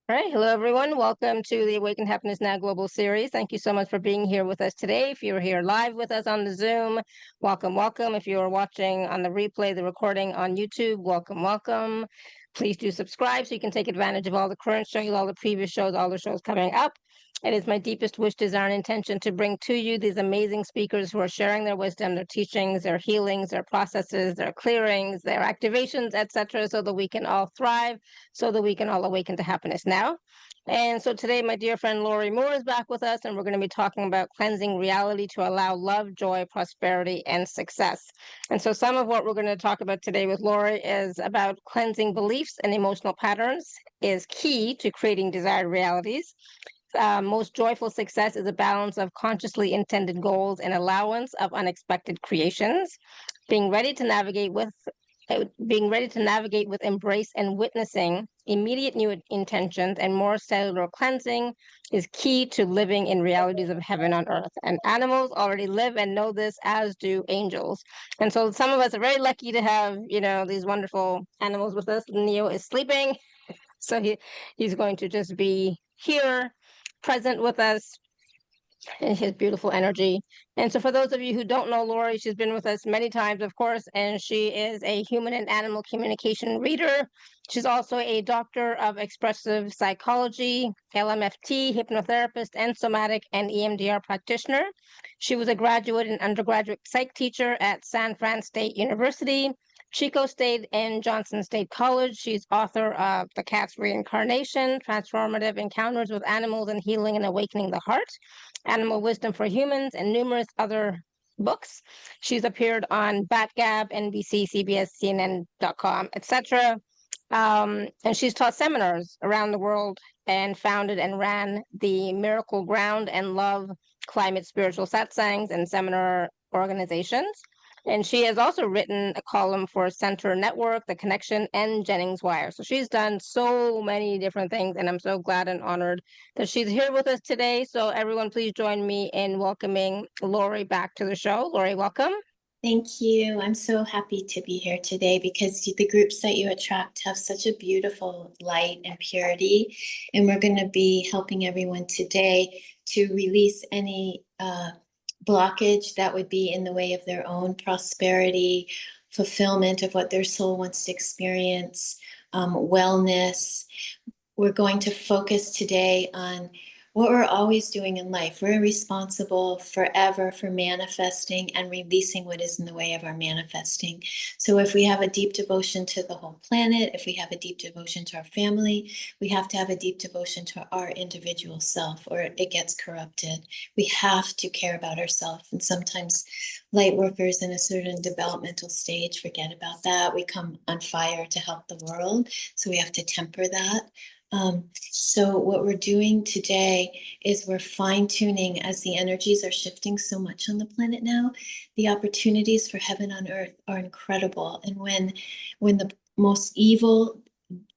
All right. Hello, everyone. Welcome to the Awaken Happiness Now Global Series. Thank you so much for being here with us today. If you're here live with us on the Zoom, welcome, welcome. If you're watching on the replay, the recording on YouTube, welcome, welcome. Please do subscribe so you can take advantage of all the current shows, all the previous shows, all the shows coming up. It is my deepest wish, desire, and intention to bring to you these amazing speakers who are sharing their wisdom, their teachings, their healings, their processes, their clearings, their activations, etc., so that we can all thrive, so that we can all awaken to happiness now. And so today, my dear friend Laurie Moore is back with us, and we're going to be talking about cleansing reality to allow love, joy, prosperity, and success. And so, some of what we're going to talk about today with Laurie is about cleansing beliefs and emotional patterns is key to creating desired realities. Most joyful success is a balance of consciously intended goals and allowance of unexpected creations. Being ready to navigate with being ready to navigate with embrace and witnessing immediate new intentions and more cellular cleansing is key to living in realities of heaven on earth. And animals already live and know this, as do angels. And so some of us are very lucky to have, these wonderful animals with us. Neo is sleeping, so he's going to just be here present with us and his beautiful energy. And so, for those of you who don't know Laurie, she's been with us many times, of course, and she is a human and animal communication reader. She's also a doctor of expressive psychology, LMFT, hypnotherapist, and somatic and EMDR practitioner. She was a graduate and undergraduate psych teacher at San Fran State University, Chico State, and Johnson State College. She's author of The Cat's Reincarnation, Transformative Encounters with Animals and Healing and Awakening the Heart, Animal Wisdom for Humans, and numerous other books. She's appeared on BatGab, NBC, CBS, CNN.com, etc. And she's taught seminars around the world and founded and ran the Miracle Ground and Love Climate Spiritual Satsangs and seminar organizations. And she has also written a column for Center Network, The Connection, and Jennings Wire. So she's done so many different things, and I'm so glad and honored that she's here with us today. So everyone, please join me in welcoming Laurie back to the show. Laurie, welcome. Thank you. I'm so happy to be here today because the groups that you attract have such a beautiful light and purity. And we're going to be helping everyone today to release any blockage that would be in the way of their own prosperity, fulfillment of what their soul wants to experience, wellness. We're going to focus today on what we're always doing in life. We're responsible forever for manifesting and releasing what is in the way of our manifesting. So if we have a deep devotion to the whole planet, if we have a deep devotion to our family, we have to have a deep devotion to our individual self, or it gets corrupted. We have to care about ourselves. And sometimes light workers in a certain developmental stage forget about that. We come on fire to help the world. So we have to temper that. So what we're doing today is we're fine-tuning as the energies are shifting so much on the planet now. The opportunities for heaven on earth are incredible. And when the most evil,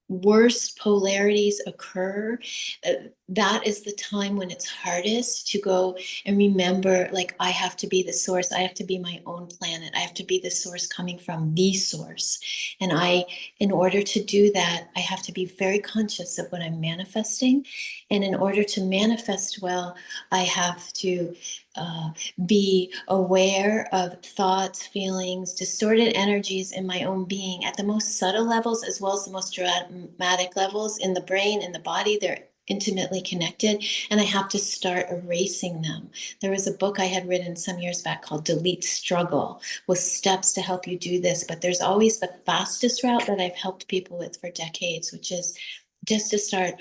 worst polarities occur, that is the time when it's hardest to go and remember, like, I have to be the source. I have to be my own planet. I have to be the source coming from the source. And in order to do that, I have to be very conscious of what I'm manifesting. And in order to manifest well, I have to be aware of thoughts, feelings, distorted energies in my own being at the most subtle levels, as well as the most dramatic levels in the brain, in the body. They're intimately connected, and I have to start erasing them. There was a book I had written some years back called Delete Struggle, with steps to help you do this. But there's always the fastest route that I've helped people with for decades, which is just to start,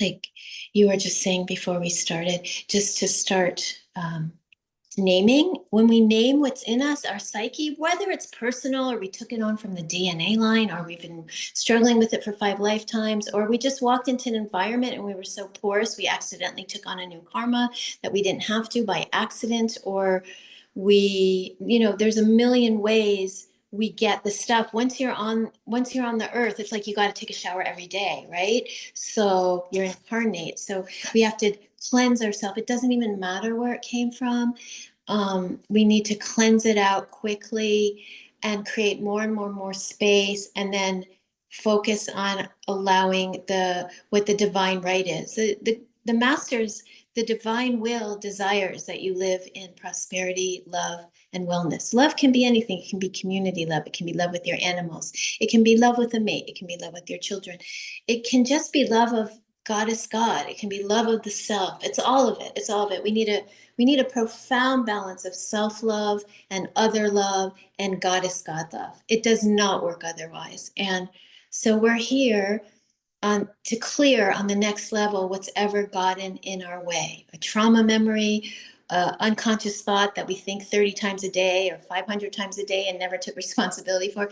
like you were just saying before we started, just to start naming. When we name what's in us, our psyche, whether it's personal or we took it on from the DNA line, or we've been struggling with it for 5 lifetimes, or we just walked into an environment and we were so porous we accidentally took on a new karma that we didn't have to by accident, or there's a million ways we get the stuff. Once you're on the earth, it's like you got to take a shower every day, right? So you're incarnate. So we have to cleanse ourselves. It doesn't even matter where it came from. We need to cleanse it out quickly and create more and more space, and then focus on allowing what the divine right is. The masters, the divine will desires that you live in prosperity, love, and wellness. Love can be anything. It can be community love. It can be love with your animals. It can be love with a mate. It can be love with your children. It can just be love of goddess God. It can be love of the self. It's all of it. It's all of it. We need a profound balance of self-love and other love and goddess God love. It does not work otherwise. And so we're here to clear on the next level what's ever gotten in our way. A trauma memory, unconscious thought that we think 30 times a day or 500 times a day and never took responsibility for.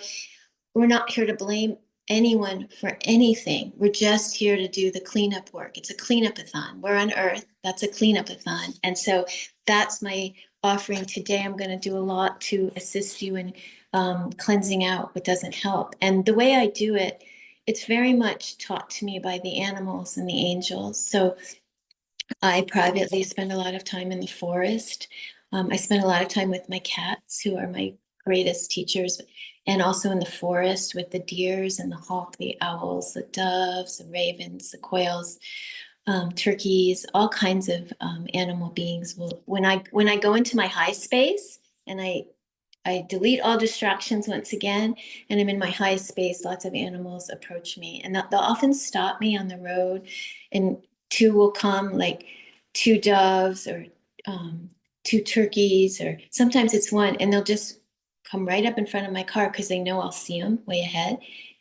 We're not here to blame anyone for anything. We're just here to do the cleanup work. It's a cleanup-a-thon. We're on Earth. That's a cleanup-a-thon. And so that's my offering today. I'm going to do a lot to assist you in cleansing out what doesn't help. And the way I do it, it's very much taught to me by the animals and the angels. So I privately spend a lot of time in the forest. I spend a lot of time with my cats, who are my greatest teachers, and also in the forest with the deers and the hawk, the owls, the doves, the ravens, the quails, turkeys, all kinds of animal beings. When I go into my high space and I delete all distractions once again, and I'm in my high space, lots of animals approach me, and they'll often stop me on the road, and two will come, like two doves or two turkeys, or sometimes it's one, and they'll just come right up in front of my car because they know I'll see them way ahead,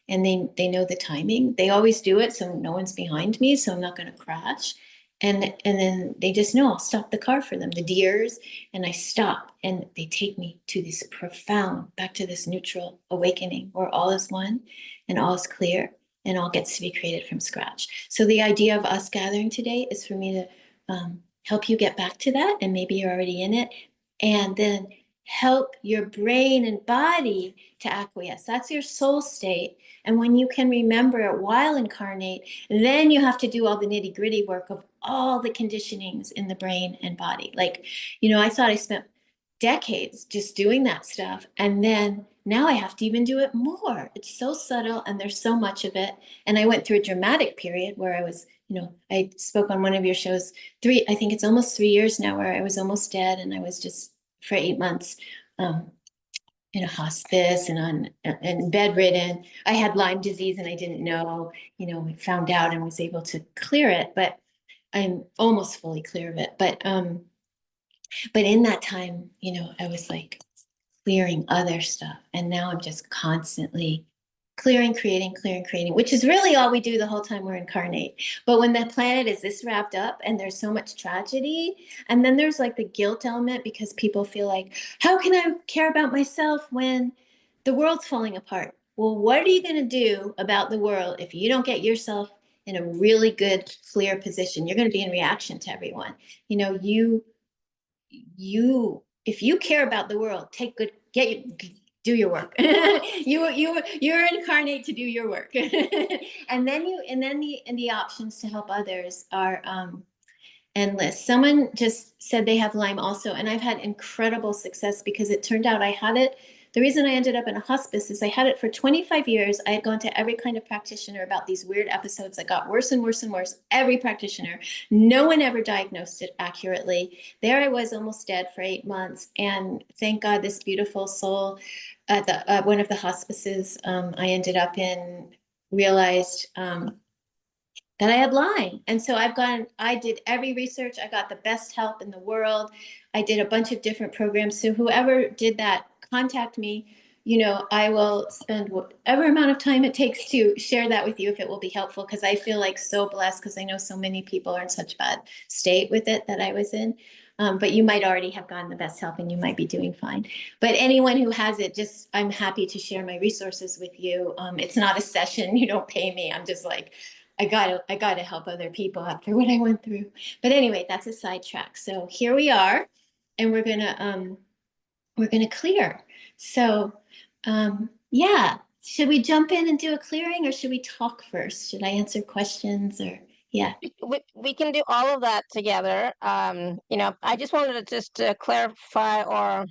and they know the timing. They always do it so no one's behind me, so I'm not going to crash. And then they just know I'll stop the car for them, the deers, and I stop, and they take me to this profound, back to this neutral awakening where all is one and all is clear and all gets to be created from scratch. So the idea of us gathering today is for me to help you get back to that, and maybe you're already in it, and then help your brain and body to acquiesce. That's your soul state. And when you can remember it while incarnate, then you have to do all the nitty gritty work of all the conditionings in the brain and body. Like, I thought I spent decades just doing that stuff. And then now I have to even do it more. It's so subtle and there's so much of it. And I went through a dramatic period where I was, I spoke on one of your shows, I think it's almost 3 years now, where I was almost dead. And I was just for 8 months in a hospice and bedridden. I had Lyme disease and I didn't know, I found out and was able to clear it, but I'm almost fully clear of it. But in that time, I was like clearing other stuff. And now I'm just constantly clearing, creating, which is really all we do the whole time we're incarnate. But when the planet is this wrapped up and there's so much tragedy, and then there's like the guilt element, because people feel like, how can I care about myself when the world's falling apart? Well, what are you going to do about the world if you don't get yourself in a really good, clear position? You're going to be in reaction to everyone. If you care about the world, do your work. You're incarnate to do your work. And the options to help others are endless. Someone just said they have Lyme also, and I've had incredible success because it turned out I had it. The reason I ended up in a hospice is I had it for 25 years. I had gone to every kind of practitioner about these weird episodes that got worse and worse and worse. Every practitioner. No one ever diagnosed it accurately. There I was, almost dead for 8 months. And thank God this beautiful soul at one of the hospices I ended up in realized that I had Lyme. And so I did every research. I got the best help in the world. I did a bunch of different programs. So whoever did that, contact me. I will spend whatever amount of time it takes to share that with you if it will be helpful, because I feel like so blessed, because I know so many people are in such bad state with it that I was in. But you might already have gotten the best help and you might be doing fine. But anyone who has it, I'm happy to share my resources with you. It's not a session. You don't pay me. I'm just like, I gotta help other people after what I went through. But anyway, that's a sidetrack. So here we are, and we're gonna clear. So yeah, should we jump in and do a clearing, or should we talk first? Should I answer questions, or yeah? We can do all of that together. I just wanted to clarify or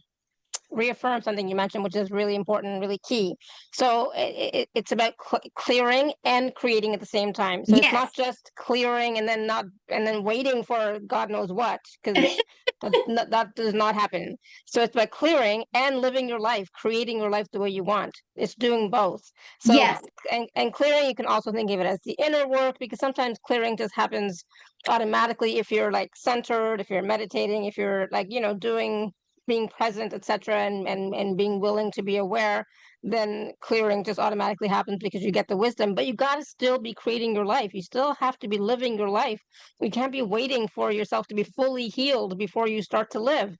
reaffirm something you mentioned, which is really important and really key. So it's about clearing and creating at the same time. So it's not Yes. just clearing and then not and then waiting for God knows what, because that does not happen. So it's about clearing and living your life, creating your life the way you want. It's doing both. So Yes. and clearing, you can also think of it as the inner work, because sometimes clearing just happens automatically if you're like centered, if you're meditating, if you're like, doing, being present, etc., and being willing to be aware, then clearing just automatically happens because you get the wisdom. But you got to still be creating your life. You still have to be living your life. You can't be waiting for yourself to be fully healed before you start to live.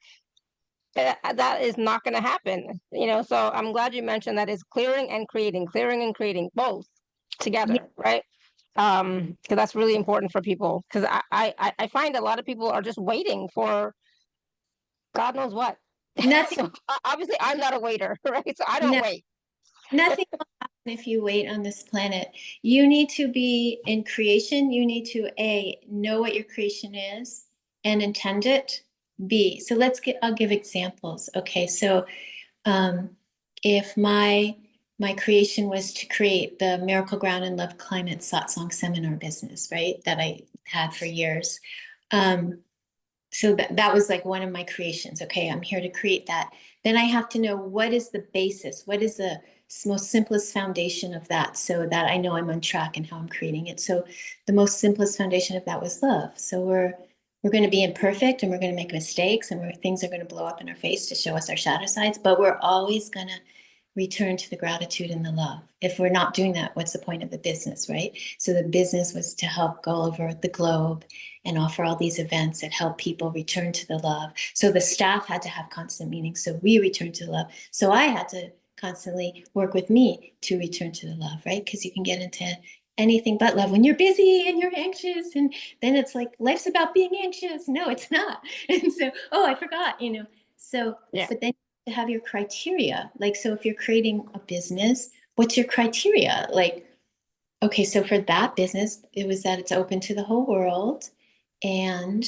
That is not going to happen. So I'm glad you mentioned that. Is clearing and creating both Yes. together, right? Because that's really important for people, because I find a lot of people are just waiting for God knows what. Nothing. So obviously I'm not a waiter, right? So I don't No, wait. nothing will happen if you wait on this planet. You need to be in creation. You need to know what your creation is and intend it. B. So I'll give examples. Okay. So um, if my creation was to create the Miracle Ground and Love Climate Satsang seminar business, right? That I had for years. Um, so that was like one of my creations. Okay, I'm here to create that. Then I have to know what is the basis, what is the most simplest foundation of that, so that I know I'm on track and how I'm creating it. So the most simplest foundation of that was love. So we're going to be imperfect, and we're going to make mistakes, and things are going to blow up in our face to show us our shadow sides, but we're always going to return to the gratitude and the love. If we're not doing that, what's the point of the business, right? So the business was to help go over the globe and offer all these events that help people return to the love. So the staff had to have constant meetings, so we returned to the love. So I had to constantly work with me to return to the love, right? Because you can get into anything but love when you're busy and you're anxious, and then it's like life's about being anxious. No, it's not. And so, oh, I forgot, So, Yeah. but then to have your criteria. Like, so if you're creating a business, what's your criteria? Like, okay, so for that business, it was that it's open to the whole world, and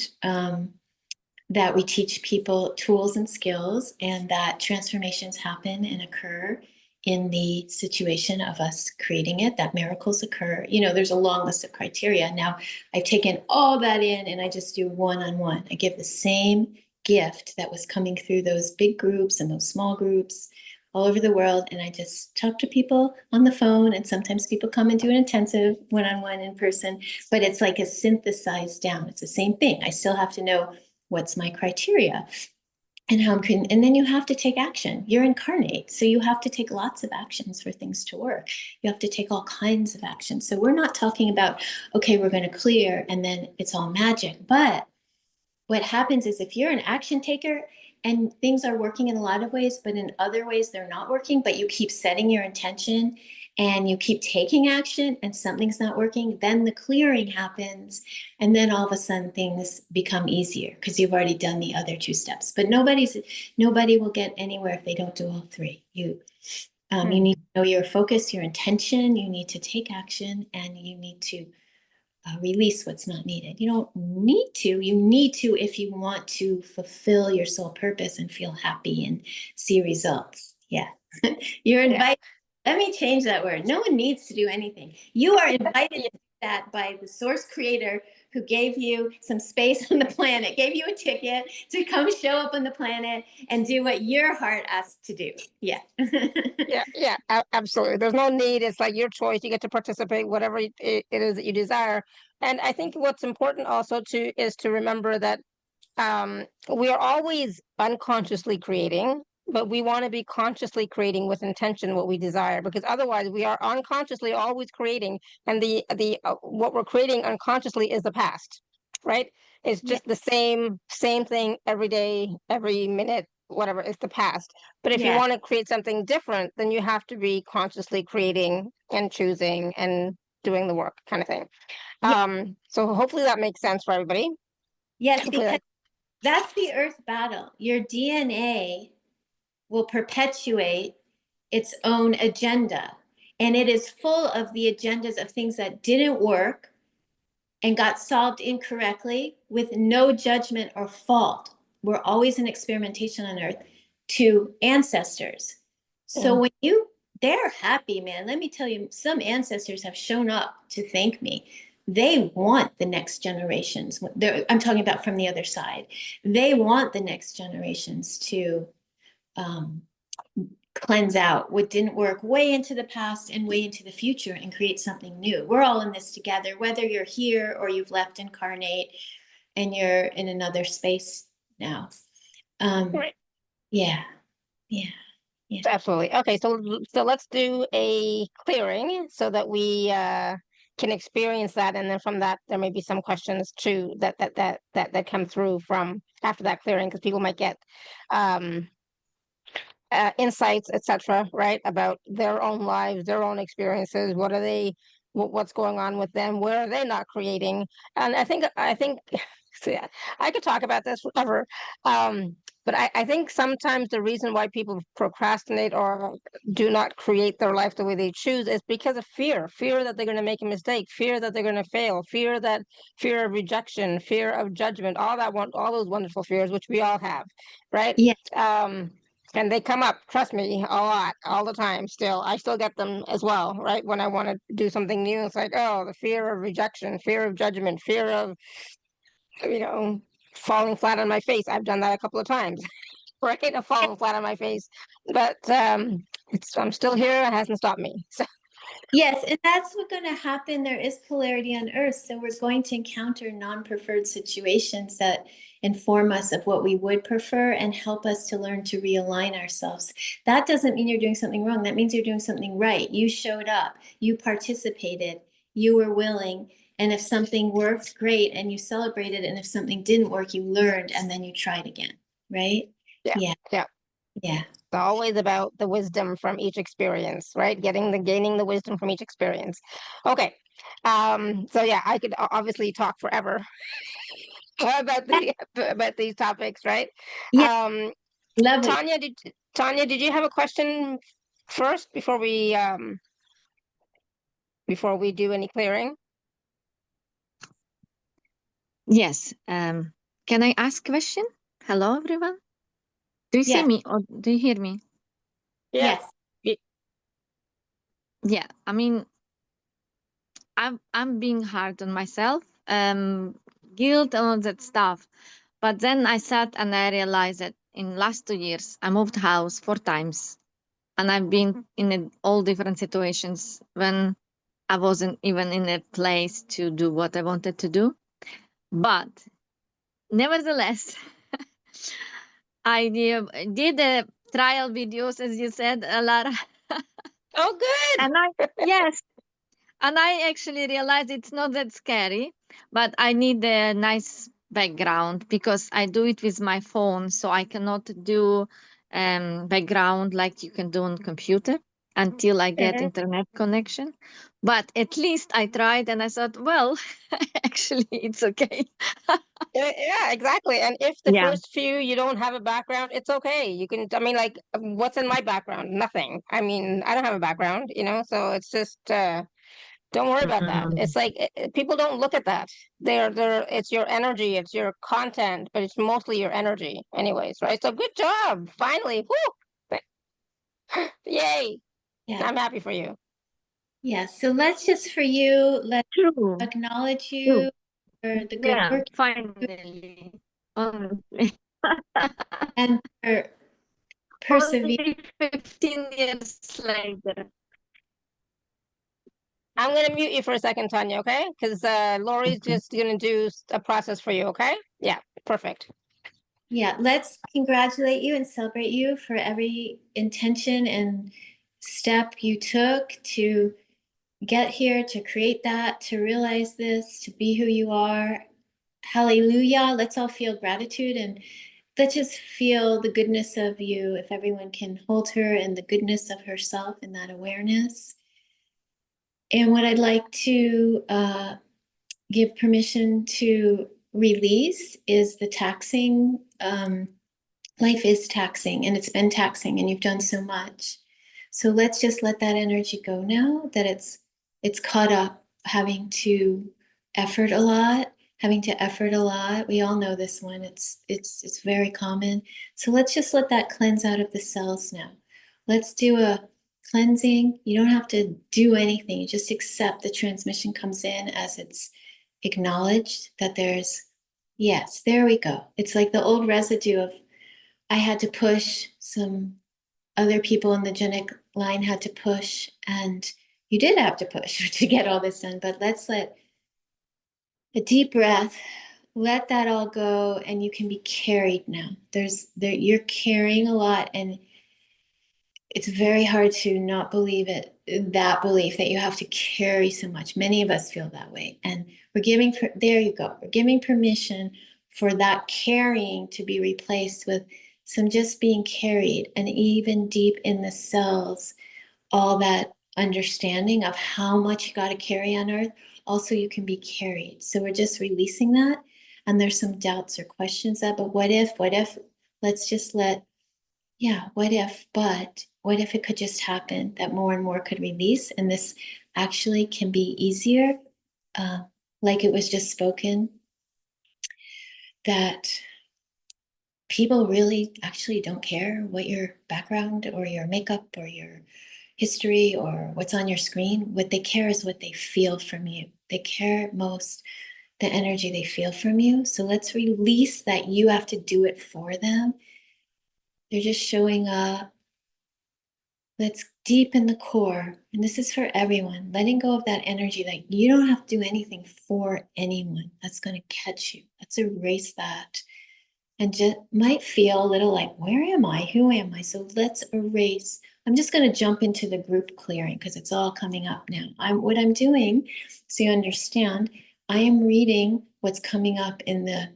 that we teach people tools and skills, and that transformations happen and occur in the situation of us creating it, that miracles occur. There's a long list of criteria. Now, I've taken all that in, and I just do one-on-one. I give the same gift that was coming through those big groups and those small groups all over the world, and I just talk to people on the phone, and sometimes people come and do an intensive one-on-one in person, but it's like a synthesized down. It's the same thing. I still have to know what's my criteria and how I'm creating. And then you have to take action. You're incarnate, so you have to take lots of actions for things to work. You have to take all kinds of actions. So we're not talking about, okay, we're going to clear and then it's all magic. But what happens is, if you're an action taker and things are working in a lot of ways, but in other ways they're not working, but you keep setting your intention and you keep taking action and something's not working, then the clearing happens. And then all of a sudden things become easier because you've already done the other two steps. But nobody will get anywhere if they don't do all three. You need to know your focus, your intention, you need to take action, and you need to release what's not needed. You don't need to. You need to if you want to fulfill your soul purpose and feel happy and see results. Yeah. You're invited. Let me change that word. No one needs to do anything. You are invited to do that by the source creator who gave you some space on the planet, gave you a ticket to come show up on the planet and do what your heart asks to do. Yeah. Yeah, absolutely. There's no need. It's like your choice. You get to participate, whatever it is that you desire. And I think what's important also is to remember that we are always unconsciously creating, but we want to be consciously creating with intention what we desire, because otherwise we are unconsciously always creating, and the what we're creating unconsciously is the past, right? It's Yeah. just the same thing every day, every minute, whatever. It's the past. But if you Yeah. want to create something different, then you have to be consciously creating and choosing and doing the work, kind of thing. Yeah. So hopefully that makes sense for everybody. Yes, Hopefully because that, that's the earth battle. Your DNA will perpetuate its own agenda. And it is full of the agendas of things that didn't work and got solved incorrectly with no judgment or fault. We're always in experimentation on earth to ancestors. So when they're happy, man. Let me tell you, some ancestors have shown up to thank me. They want the next generations. I'm talking about from the other side. They want the next generations to cleanse out what didn't work way into the past and way into the future and create something new. We're all in this together, whether you're here or you've left incarnate and you're in another space now. Right. Yeah. Absolutely. Okay, so let's do a clearing so that we can experience that, and then from that there may be some questions too that come through from after that clearing, because people might get um insights, etc., right, about their own lives, their own experiences. What are they? What's going on with them? Where are they not creating? And I think so yeah, I could talk about this forever. But I think sometimes the reason why people procrastinate or do not create their life the way they choose is because of fear that they're going to make a mistake, fear that they're going to fail, fear of rejection, fear of judgment, all those wonderful fears, which we all have, right? Yeah. And they come up, trust me, a lot, all the time. I still get them as well, right? When I want to do something new, it's like, oh, the fear of rejection, fear of judgment, fear of, you know, falling flat on my face. I've done that a couple of times, right? Of falling flat on my face. But I'm still here. It hasn't stopped me. So Yes, and that's what's going to happen. There is polarity on Earth, so we're going to encounter non-preferred situations that inform us of what we would prefer and help us to learn to realign ourselves. That doesn't mean you're doing something wrong. That means you're doing something right. You showed up, you participated, you were willing, and if something worked, great, and you celebrated, and if something didn't work, you learned, and then you tried again, right? yeah, Yeah, yeah. yeah. It's always about the wisdom from each experience, right? Gaining the wisdom from each experience. Okay. So yeah, I could obviously talk forever about these topics, right? Yeah, Um, lovely. Tanya, did you have a question first before we do any clearing? Yes. Can I ask a question? Hello, everyone. Do you see Yes, me or do you hear me? Yeah. yes. Yeah. I mean, I'm being hard on myself, guilt and all that stuff. But then I sat and I realized that in last 2 years I moved house 4 times, and I've been in all different situations when I wasn't even in a place to do what I wanted to do. But nevertheless, I did trial videos, as you said, Lara. Oh, And good. yes, and I actually realized it's not that scary, but I need a nice background because I do it with my phone, so I cannot do background like you can do on computer until I get Mhm. internet connection. But at least I tried, and I thought, well, actually, it's okay. Yeah, exactly. And if the Yeah. first few you don't have a background, it's okay. I mean, like, what's in my background? Nothing. I mean, I don't have a background, so it's just don't worry about that. Mm. It's like people don't look at that. It's your energy, it's your content, but it's mostly your energy anyways, right? So good job. Finally. Whoo! Yay. Yeah. I'm happy for you. Yeah. So let's just for you, let's True. acknowledge True. you for the good Yeah. work Finally. Honestly. and for persevere. Only 15 years later. I'm gonna mute you for a second, Tanya, okay? Because Laurie's Okay. just gonna do a process for you, okay? Yeah, perfect. Yeah. Let's congratulate you and celebrate you for every intention and step you took to get here, to create that, to realize this, to be who you are. Hallelujah. Let's all feel gratitude and let's just feel the goodness of you. If everyone can hold her and the goodness of herself in that awareness. And what I'd like to give permission to release is the taxing. Life is taxing and it's been taxing and you've done so much. So let's just let that energy go now that it's caught up having to effort a lot, having to effort a lot. We all know this one. It's very common. So let's just let that cleanse out of the cells now. Let's do a cleansing. You don't have to do anything. You just accept the transmission comes in as it's acknowledged that there's, yes, there we go. It's like the old residue of, I had to push, some other people in the genic line had to push, and you did have to push to get all this done. But let's let a deep breath, let that all go, and you can be carried now. You're carrying a lot, and it's very hard to not believe it, that belief that you have to carry so much. Many of us feel that way. And we're giving, there you go. We're giving permission for that carrying to be replaced with some just being carried, and even deep in the cells, all that understanding of how much you got to carry on earth. Also, you can be carried. So we're just releasing that. And there's some doubts or questions that, but what if, let's just let, yeah, what if it could just happen that more and more could release, and this actually can be easier, like it was just spoken, that people really actually don't care what your background or your makeup or your history or what's on your screen. What they care is what they feel from you. They care most the energy they feel from you. So let's release that you have to do it for them. They're just showing up. Let's deepen the core. And this is for everyone. Letting go of that energy that you don't have to do anything for anyone. That's going to catch you. Let's erase that. And just might feel a little like, where am I? Who am I? So let's erase. I'm just going to jump into the group clearing because it's all coming up now. What I'm doing, so you understand, I am reading what's coming up in the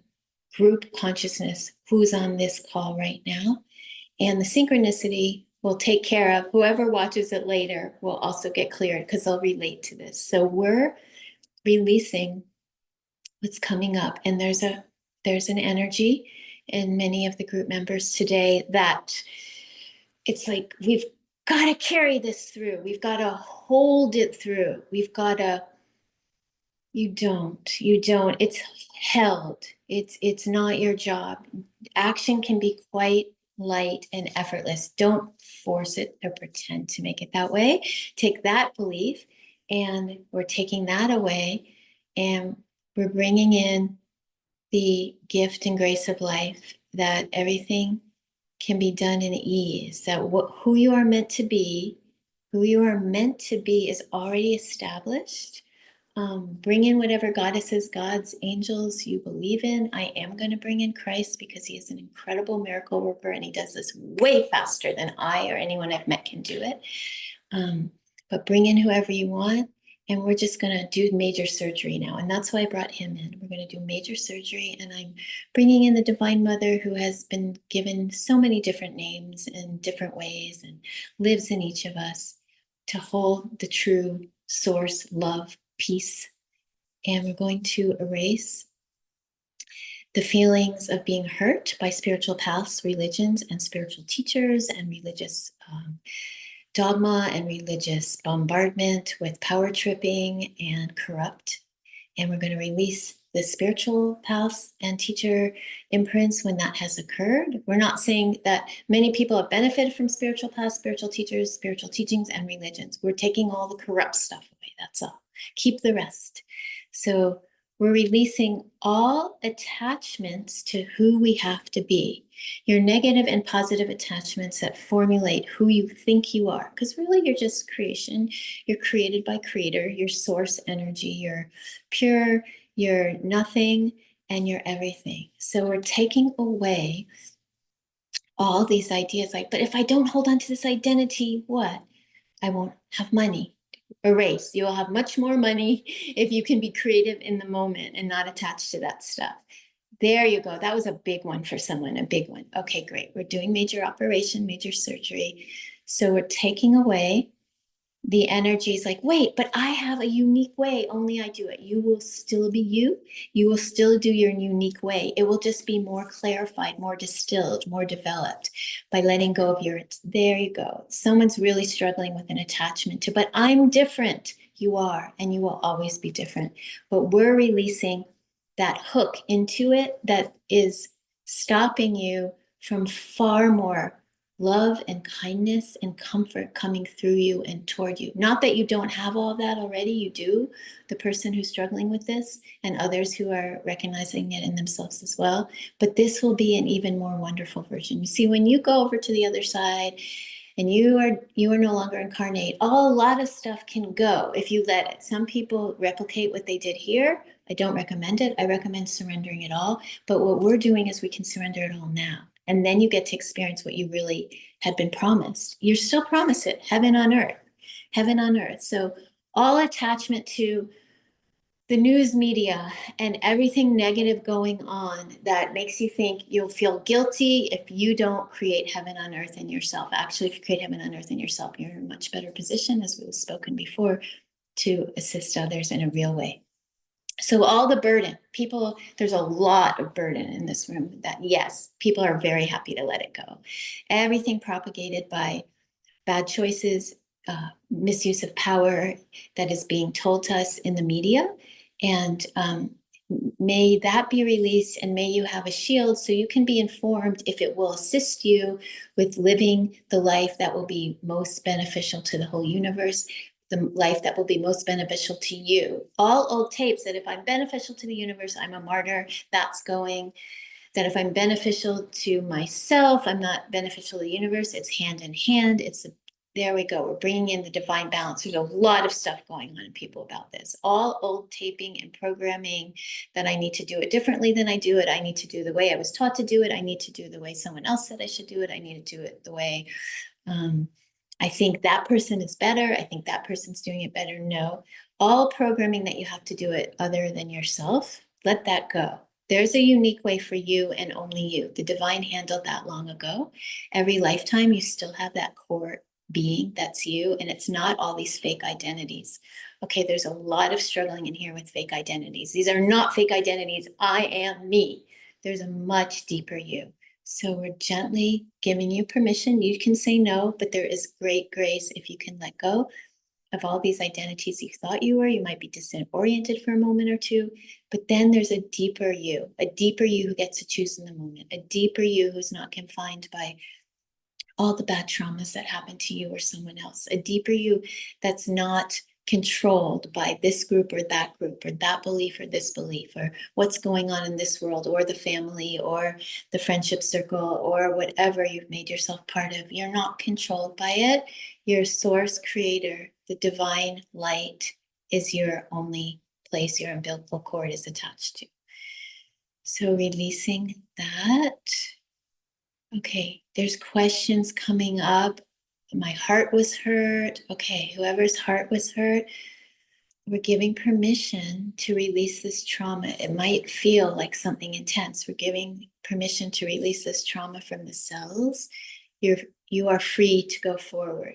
group consciousness, who's on this call right now. And the synchronicity will take care of whoever watches it later will also get cleared because they'll relate to this. So we're releasing what's coming up. And there's an energy in many of the group members today that it's like, we've got to carry this through. We've got to hold it through. We've got to, you don't, it's held. It's not your job. Action can be quite light and effortless. Don't force it or pretend to make it that way. Take that belief, and we're taking that away, and we're bringing in the gift and grace of life, that everything can be done in ease, that who you are meant to be is already established. Bring in whatever goddesses, gods, angels you believe in. I am going to bring in Christ because he is an incredible miracle worker, and he does this way faster than I or anyone I've met can do it. But bring in whoever you want. And we're just going to do major surgery now. And that's why I brought him in. We're going to do major surgery. And I'm bringing in the Divine Mother, who has been given so many different names in different ways and lives in each of us, to hold the true source, love, peace. And we're going to erase the feelings of being hurt by spiritual paths, religions, and spiritual teachers, and religious dogma and religious bombardment with power tripping and corrupt. And we're going to release the spiritual paths and teacher imprints when that has occurred. We're not saying that many people have benefited from spiritual paths, spiritual teachers, spiritual teachings, and religions. We're taking all the corrupt stuff away. That's all. Keep the rest. So we're releasing all attachments to who we have to be. Your negative and positive attachments that formulate who you think you are. Because really, you're just creation. You're created by Creator, your source energy. You're pure, you're nothing, and you're everything. So we're taking away all these ideas like, but if I don't hold on to this identity, what? I won't have money. Erase. You will have much more money if you can be creative in the moment and not attached to that stuff. There you go. That was a big one for someone, a big one. Okay, great. We're doing major operation, major surgery. So we're taking away the energies like, wait, but I have a unique way. Only I do it. You will still be you. You will still do your unique way. It will just be more clarified, more distilled, more developed by letting go of your, there you go. Someone's really struggling with an attachment to, but I'm different. You are, and you will always be different. But we're releasing that hook into it that is stopping you from far more love and kindness and comfort coming through you and toward you. Not that you don't have all of that already, you do, the person who's struggling with this and others who are recognizing it in themselves as well. But this will be an even more wonderful version. You see, when you go over to the other side and you are no longer incarnate, a lot of stuff can go if you let it. Some people replicate what they did here. I don't recommend it. I recommend surrendering it all. But what we're doing is we can surrender it all now. And then you get to experience what you really had been promised. You're still promised it, heaven on earth, heaven on earth. So all attachment to the news media and everything negative going on that makes you think you'll feel guilty if you don't create heaven on earth in yourself. Actually, if you create heaven on earth in yourself, you're in a much better position, as we've spoken before, to assist others in a real way. So all the burden, people, there's a lot of burden in this room that, yes, people are very happy to let it go. Everything propagated by bad choices, misuse of power that is being told to us in the media. And may that be released, and may you have a shield so you can be informed if it will assist you with living the life that will be most beneficial to the whole universe, the life that will be most beneficial to you. All old tapes that if I'm beneficial to the universe, I'm a martyr, that's going. That if I'm beneficial to myself, I'm not beneficial to the universe, it's hand in hand. There we go. We're bringing in the divine balance. There's a lot of stuff going on in people about this. All old taping and programming that I need to do it differently than I do it. I need to do the way I was taught to do it. I need to do the way someone else said I should do it. I need to do it the way I think that person is better. I think that person's doing it better. No, all programming that you have to do it other than yourself, let that go. There's a unique way for you and only you. The divine handled that long ago. Every lifetime, you still have that core being that's you, and it's not all these fake identities. Okay, there's a lot of struggling in here with fake identities. These are not fake identities. I am me. There's a much deeper you. So we're gently giving you permission. You can say no, but there is great grace if you can let go of all these identities you thought you were. You might be disoriented for a moment or two, but then there's a deeper you who gets to choose in the moment, a deeper you who's not confined by all the bad traumas that happened to you or someone else, a deeper you that's not controlled by this group or that belief or this belief or what's going on in this world or the family or the friendship circle or whatever you've made yourself part of. You're not controlled by it. Your source creator, the divine light, is your only place your umbilical cord is attached to. So releasing that. Okay, there's questions coming up. My heart was hurt. Okay, whoever's heart was hurt, we're giving permission to release this trauma. It might feel like something intense. We're giving permission to release this trauma from the cells. You are free to go forward.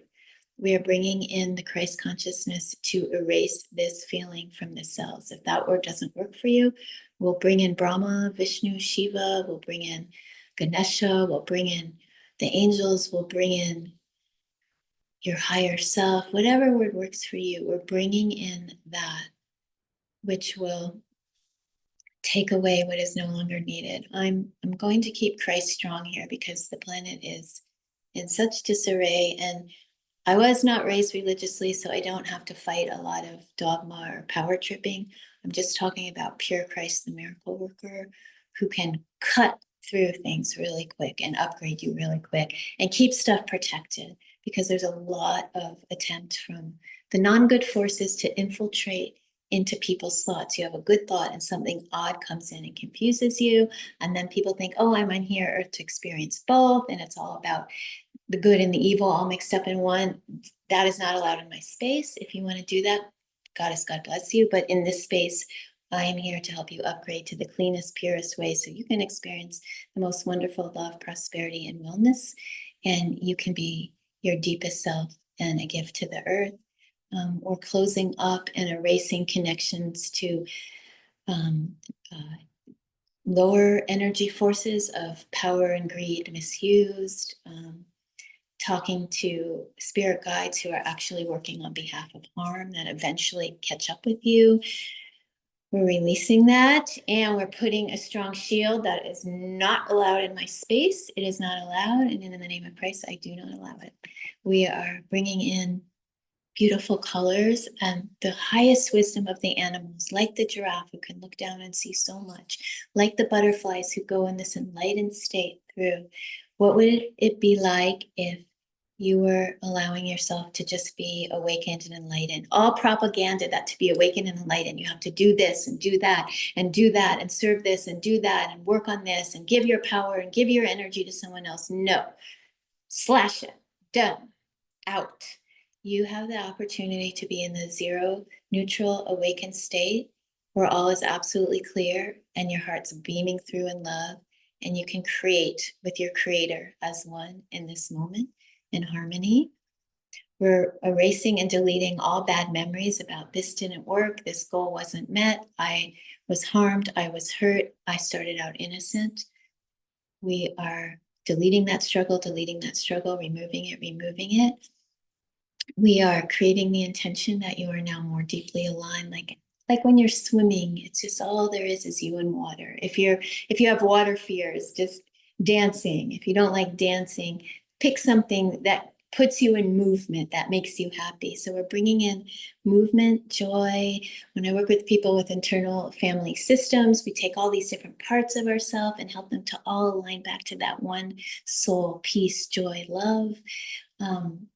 We are bringing in the Christ consciousness to erase this feeling from the cells. If that word doesn't work for you, we'll bring in Brahma, Vishnu, Shiva, we'll bring in Ganesha, we'll bring in the angels, we'll bring in your higher self, whatever word works for you. We're bringing in that which will take away what is no longer needed. I'm going to keep Christ strong here because the planet is in such disarray, and I was not raised religiously, so I don't have to fight a lot of dogma or power tripping. I'm just talking about pure Christ, the miracle worker, who can cut through things really quick and upgrade you really quick and keep stuff protected, because there's a lot of attempt from the non-good forces to infiltrate into people's thoughts. You have a good thought and something odd comes in and confuses you. And then people think, oh, I'm on here Earth to experience both. And it's all about the good and the evil all mixed up in one. That is not allowed in my space. If you want to do that, Goddess, God bless you. But in this space, I am here to help you upgrade to the cleanest, purest way so you can experience the most wonderful love, prosperity, and wellness. And you can be your deepest self and a gift to the earth. Or closing up and erasing connections to lower energy forces of power and greed misused, talking to spirit guides who are actually working on behalf of harm that eventually catch up with you. We're releasing that, and we're putting a strong shield that is not allowed in my space. It is not allowed, and in the name of Christ, I do not allow it. We are bringing in beautiful colors and the highest wisdom of the animals, like the giraffe who can look down and see so much, like the butterflies who go in this enlightened state through. What would it be like if you were allowing yourself to just be awakened and enlightened? All propaganda that to be awakened and enlightened, you have to do this and do that and do that and serve this and do that and work on this and give your power and give your energy to someone else. No, slash it, done, out. You have the opportunity to be in the zero, neutral, awakened state where all is absolutely clear and your heart's beaming through in love, and you can create with your creator as one in this moment in harmony. We're erasing and deleting all bad memories about this didn't work, this goal wasn't met, I was harmed, I was hurt, I started out innocent. We are deleting that struggle, removing it. We are creating the intention that you are now more deeply aligned, like when you're swimming, it's just all there is you and water. If you have water fears, just dancing. If you don't like dancing, pick something that puts you in movement, that makes you happy. So we're bringing in movement, joy. When I work with people with internal family systems, we take all these different parts of ourselves and help them to all align back to that one soul, peace, joy, love.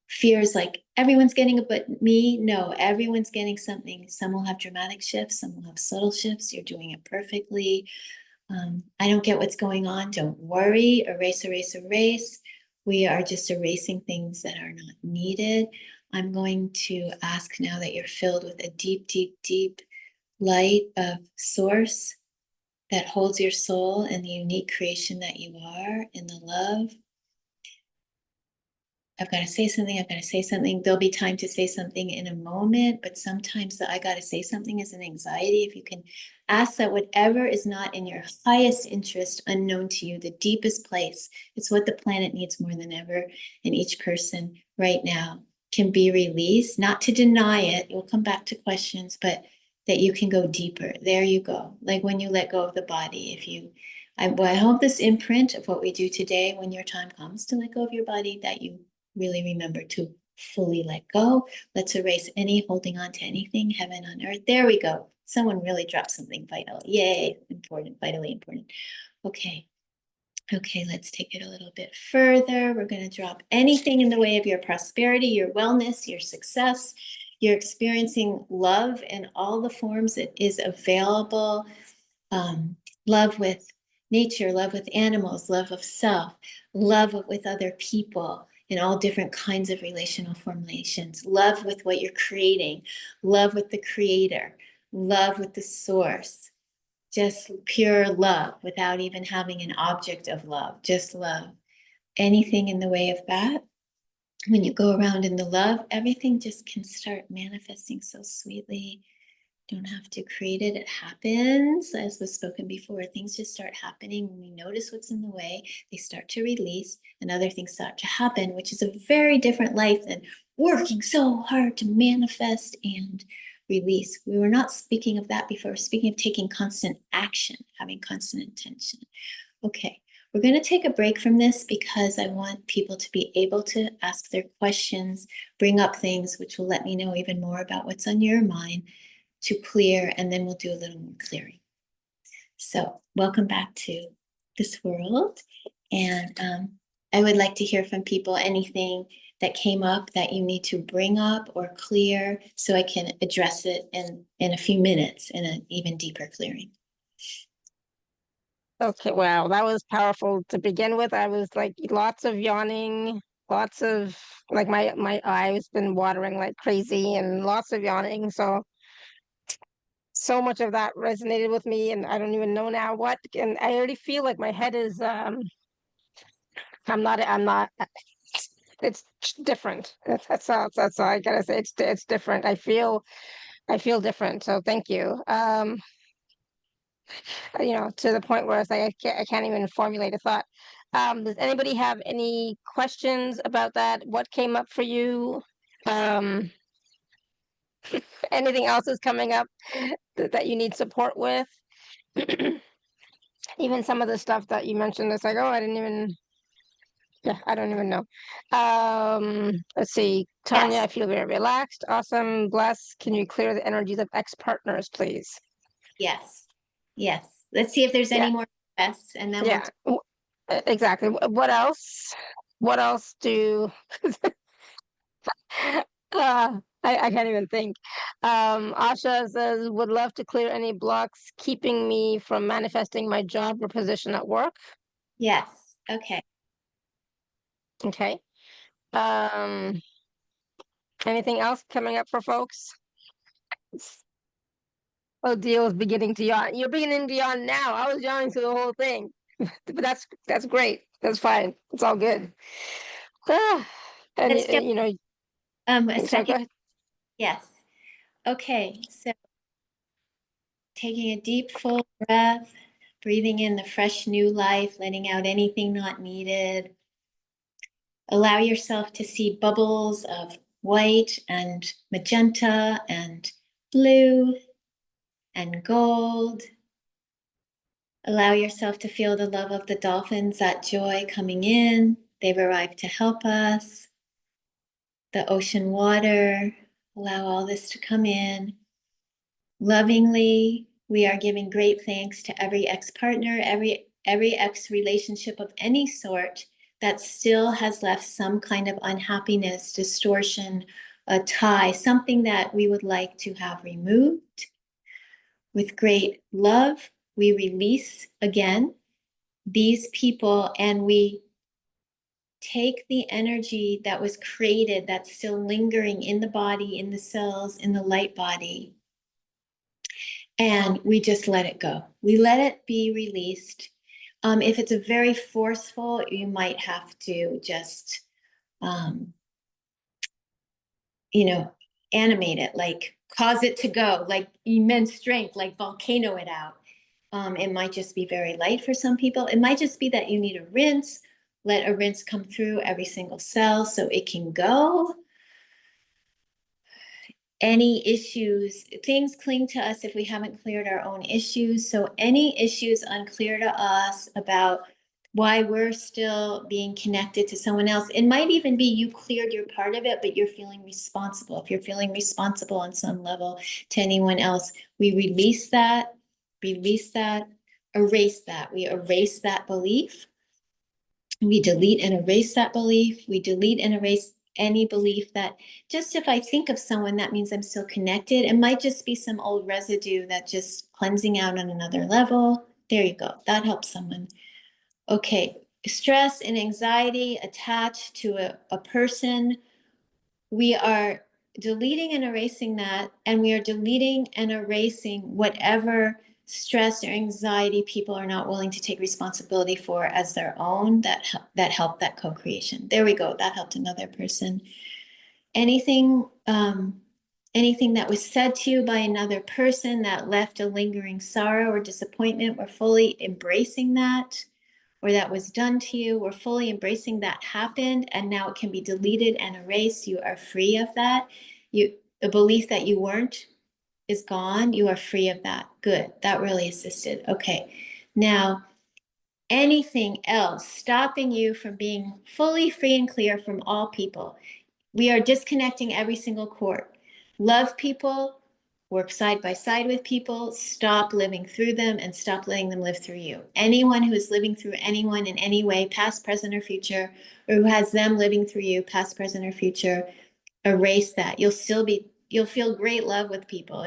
Fears like everyone's getting it but me. No, everyone's getting something. Some will have dramatic shifts, some will have subtle shifts. You're doing it perfectly. I don't get what's going on. Don't worry. Erase, erase, erase. We are just erasing things that are not needed. I'm going to ask now that you're filled with a deep, deep, deep light of source that holds your soul and the unique creation that you are in the love. I've got to say something. There'll be time to say something in a moment, but sometimes the I got to say something is an anxiety. If you can ask that whatever is not in your highest interest, unknown to you, the deepest place, it's what the planet needs more than ever. And each person right now can be released, not to deny it. You'll come back to questions, but that you can go deeper. There you go. Like when you let go of the body, I hope this imprint of what we do today, when your time comes to let go of your body, that you really remember to fully let go. Let's erase any holding on to anything, heaven on earth. There we go. Someone really dropped something vital. Yay, important, vitally important. Okay, let's take it a little bit further. We're going to drop anything in the way of your prosperity, your wellness, your success. You're experiencing love in all the forms it is available. Love with nature, love with animals, love of self, love with other people in all different kinds of relational formations, love with what you're creating, love with the creator, love with the source, just pure love without even having an object of love, just love. Anything in the way of that, when you go around in the love, everything just can start manifesting so sweetly. Don't have to create it, it happens. As was spoken before, things just start happening when we notice what's in the way. They start to release and other things start to happen, which is a very different life than working so hard to manifest and release. We were not speaking of that before. We're speaking of taking constant action, having constant intention. Okay, we're going to take a break from this because I want people to be able to ask their questions, bring up things which will let me know even more about what's on your mind, to clear, and then we'll do a little more clearing. So welcome back to this world. And I would like to hear from people anything that came up that you need to bring up or clear so I can address it in a few minutes in an even deeper clearing. Okay, wow, that was powerful to begin with. I was like lots of yawning, lots of like my eyes been watering like crazy and lots of yawning. So much of that resonated with me, and I don't even know now what. And I already feel like my head is I'm not it's different. That's all I gotta say. It's different. I feel different. So thank you. To the point where it's like I can't even formulate a thought. Does anybody have any questions about that? What came up for you? Um, anything else is coming up? that you need support with. Even some of the stuff that you mentioned, it's like, oh, I didn't even, yeah, I don't even know. Let's see, Tanya, Yes. I feel very relaxed. Awesome. Bless. Can you clear the energies of ex-partners, please? Yes. Yes. Let's see if there's Yeah. any more requests, and then Yeah, exactly. What else? What else do I can't even think. Asha says, would love to clear any blocks keeping me from manifesting my job or position at work. yes. Okay. Okay. Um, anything else coming up for folks? Oh, Deal is beginning to yawn. You're beginning to yawn now. I was yawning through the whole thing. But that's great. That's fine. It's all good. Ah, and Let's get you know, a sorry, go second. ahead. Yes. Okay. So taking a deep, full breath, breathing in the fresh new life, letting out anything not needed. Allow yourself to see bubbles of white and magenta and blue and gold. Allow yourself to feel the love of the dolphins, that joy coming in. They've arrived to help us. The ocean water, allow all this to come in. Lovingly, we are giving great thanks to every ex-partner, every ex-relationship of any sort that still has left some kind of unhappiness, distortion, a tie, something that we would like to have removed. With great love, we release again these people, and we take the energy that was created, that's still lingering in the body, in the cells, in the light body, and we just let it go. We let it be released. If it's a very forceful, you might have to just, animate it, like cause it to go, like immense strength, like volcano it out. It might just be very light for some people. It might just be that you need a rinse. Let a rinse come through every single cell so it can go. Any issues, things cling to us if we haven't cleared our own issues. So any issues unclear to us about why we're still being connected to someone else. It might even be you cleared your part of it, but you're feeling responsible. If you're feeling responsible on some level to anyone else, we release that, erase that. We erase that belief. We delete and erase that belief. We delete and erase any belief that just if I think of someone, that means I'm still connected. It might just be some old residue that just cleansing out on another level. There you go. That helps someone. Okay. Stress and anxiety attached to a person. We are deleting and erasing that, and we are deleting and erasing whatever stress or anxiety people are not willing to take responsibility for as their own, that helped that co-creation. There we go. That helped another person. Anything that was said to you by another person that left a lingering sorrow or disappointment, we're fully embracing that. Or that was done to you, we're fully embracing that happened, and now it can be deleted and erased. You are free of that. The belief that you weren't is gone. You are free of that. Good. That really assisted. Okay. Now, anything else stopping you from being fully free and clear from all people? We are disconnecting every single cord. Love people, work side by side with people, stop living through them, and stop letting them live through you. Anyone who is living through anyone in any way, past, present, or future, or who has them living through you, past, present, or future, erase that. You'll feel great love with people.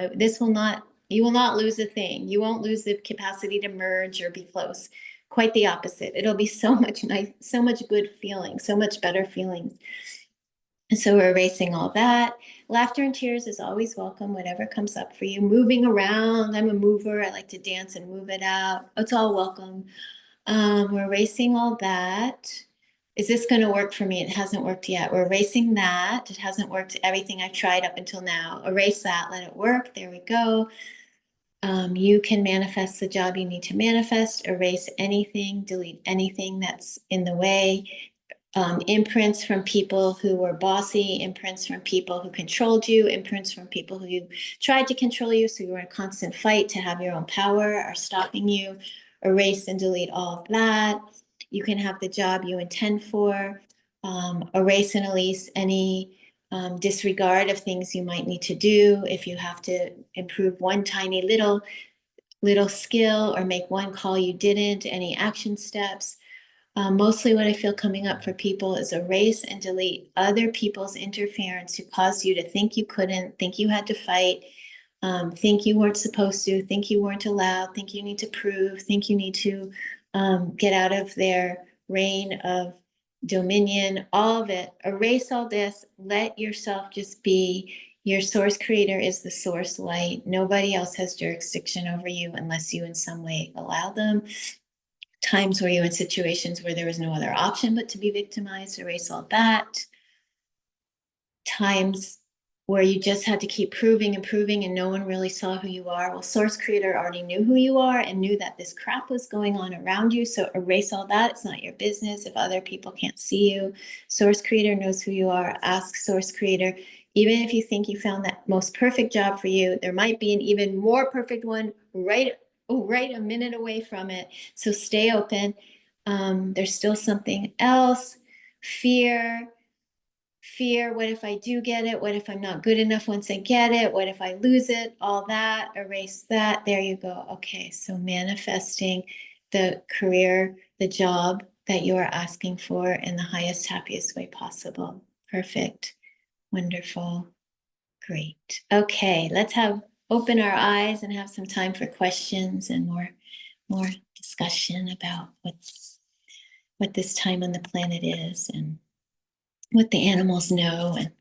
You will not lose a thing. You won't lose the capacity to merge or be close. Quite the opposite. It'll be so much nice, so much good feeling, so much better feelings. So we're erasing all that. Laughter and tears is always welcome, whatever comes up for you. Moving around, I'm a mover. I like to dance and move it out. It's all welcome. We're erasing all that. Is this going to work for me? It hasn't worked yet. We're erasing that. It hasn't worked everything I've tried up until now. Erase that, let it work. There we go. You can manifest the job you need to manifest. Erase anything, delete anything that's in the way. imprints from people who were bossy, imprints from people who controlled you, imprints from people who tried to control you, so you were in a constant fight to have your own power, are stopping you. Erase and delete all of that. You can have the job you intend for. Erase and release any disregard of things you might need to do. If you have to improve one tiny little skill or make one call you didn't, any action steps. Mostly what I feel coming up for people is erase and delete other people's interference who caused you to think you couldn't, think you had to fight, think you weren't supposed to, think you weren't allowed, think you need to prove, think you need to get out of their reign of dominion, all of it. Erase all this. Let yourself just be. Your source creator is the source light. Nobody else has jurisdiction over you unless you in some way allow them. Times where you were in situations where there was no other option but to be victimized, erase all that. Times where you just had to keep proving and proving and no one really saw who you are. Well, source creator already knew who you are and knew that this crap was going on around you. So erase all that. It's not your business if other people can't see you. Source creator knows who you are. Ask source creator. Even if you think you found that most perfect job for you, there might be an even more perfect one right a minute away from it. So stay open. There's still something else. Fear, what if I do get it? What if I'm not good enough once I get it? What if I lose it? All that, erase that. There you go. Okay, so manifesting the career, the job that you are asking for in the highest, happiest way possible. Perfect. Wonderful. Great. Okay, let's open our eyes and have some time for questions and more discussion about what this time on the planet is and what the animals know and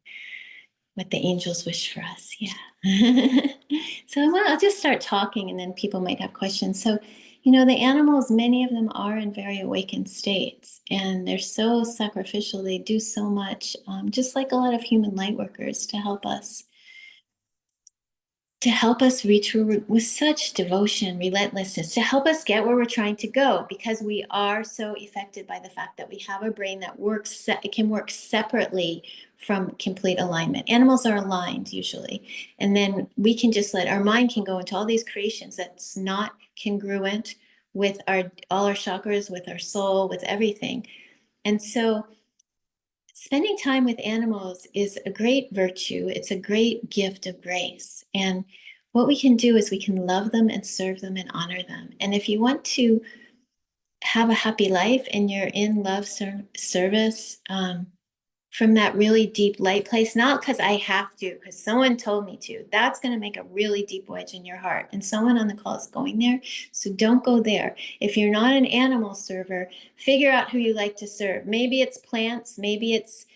what the angels wish for us. Yeah. So I'll just start talking and then people might have questions. So, the animals, many of them are in very awakened states and they're so sacrificial. They do so much, just like a lot of human light workers to help us reach with such devotion, relentlessness, to help us get where we're trying to go, because we are so affected by the fact that we have a brain that it can work separately from complete alignment. Animals are aligned usually, and then we can just our mind can go into all these creations that's not congruent with all our chakras, with our soul, with everything. And so spending time with animals is a great virtue. It's a great gift of grace. And what we can do is we can love them and serve them and honor them. And if you want to have a happy life and you're in love service, from that really deep light place, not because I have to, because someone told me to, that's going to make a really deep wedge in your heart. And someone on the call is going there. So don't go there. If you're not an animal server, figure out who you like to serve. Maybe it's plants, maybe it's,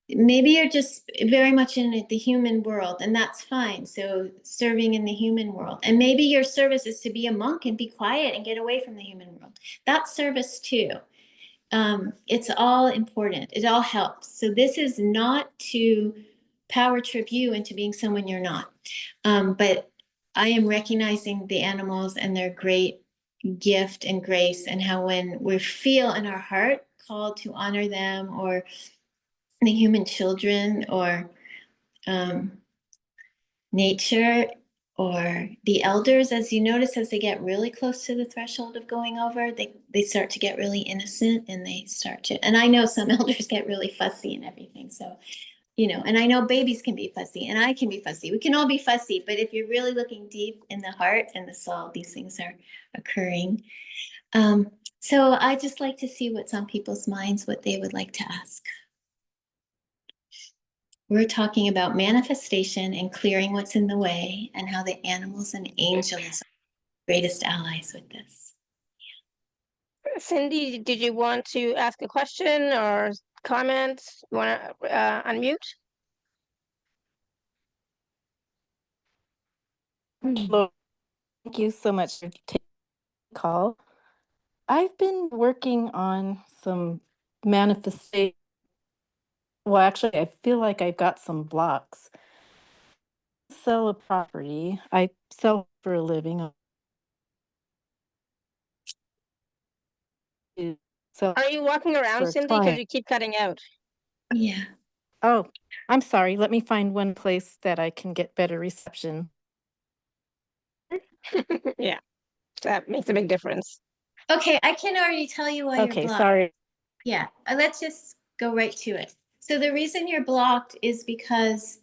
maybe you're just very much in the human world, and that's fine. So serving in the human world. And maybe your service is to be a monk and be quiet and get away from the human world. That's service too. It's all important. It all helps. So this is not to power trip you into being someone you're not. But I am recognizing the animals and their great gift and grace, and how when we feel in our heart called to honor them, or the human children, or nature, or the elders, as you notice, as they get really close to the threshold of going over, they start to get really innocent, and they start to, and I know some elders get really fussy and everything. So, and I know babies can be fussy, and I can be fussy. We can all be fussy, but if you're really looking deep in the heart and the soul, these things are occurring. So I just like to see what's on people's minds, what they would like to ask. We're talking about manifestation and clearing what's in the way, and how the animals and angels are the greatest allies with this. Cindy, did you want to ask a question or comment? You want to unmute? Hello. Thank you so much for taking the call. I've been working on some manifestation. Well, actually, I feel like I've got some blocks. Sell a property. I sell for a living. So Are you walking around, for a Cindy? Because client. you keep cutting out. Yeah. Oh, I'm sorry. Let me find one place that I can get better reception. Yeah, that makes a big difference. Okay, I can already tell you why you're Okay, blocked. sorry. Yeah, let's just go right to it. So the reason you're blocked is because,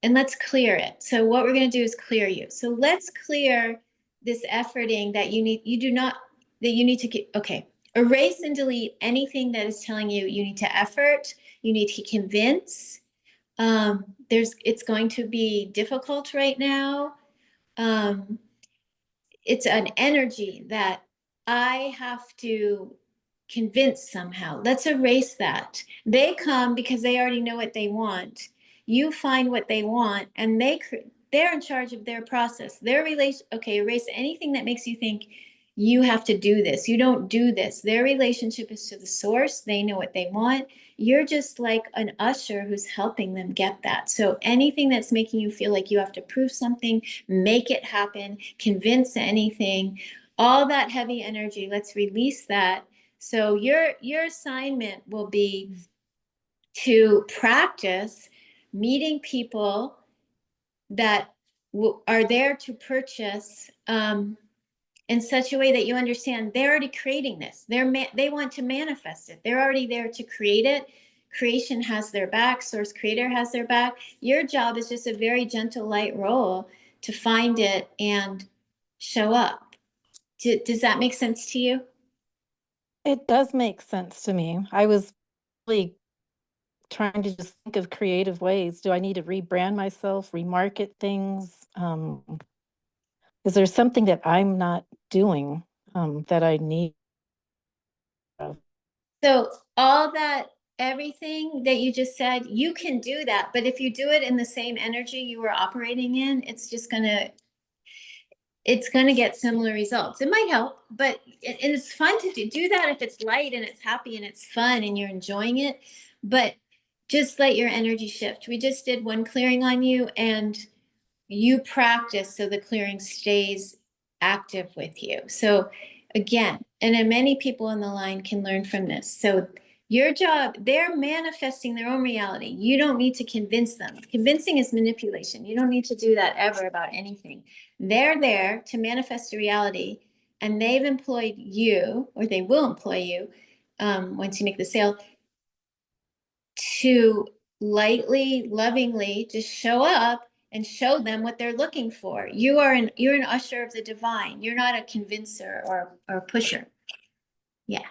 and let's clear it. So what we're going to do is clear you. So let's clear this efforting that you need to get, okay. Erase and delete anything that is telling you you need to effort, you need to convince. It's going to be difficult right now. It's an energy that I have to convince somehow. Let's erase that. They come because they already know what they want. You find what they want, and they're in charge of their process. Their relation. Okay, erase anything that makes you think you have to do this. You don't do this. Their relationship is to the source. They know what they want. You're just like an usher who's helping them get that. So anything that's making you feel like you have to prove something, make it happen, convince anything, all that heavy energy, let's release that. So your assignment will be to practice meeting people that are there to purchase in such a way that you understand they're already creating this. They want to manifest it. They're already there to create it. Creation has their back. Source creator has their back. Your job is just a very gentle, light role to find it and show up. Does that make sense to you? It does make sense to me. I was really trying to just think of creative ways. Do I need to rebrand myself, remarket things? Is there something that I'm not doing that I need of? So all that, everything that you just said, you can do that. But if you do it in the same energy you were operating in, it's going to get similar results. It might help, but it's fun to do that if it's light and it's happy and it's fun and you're enjoying it. But just let your energy shift. We just did one clearing on you, and you practice so the clearing stays active with you. So again, and then many people on the line can learn from this. So your job, they're manifesting their own reality. You don't need to convince them. Convincing is manipulation. You don't need to do that ever about anything. They're there to manifest a reality, and they've employed you, or they will employ you once you make the sale, to lightly, lovingly just show up and show them what they're looking for. You're an usher of the divine. You're not a convincer or a pusher. Yeah.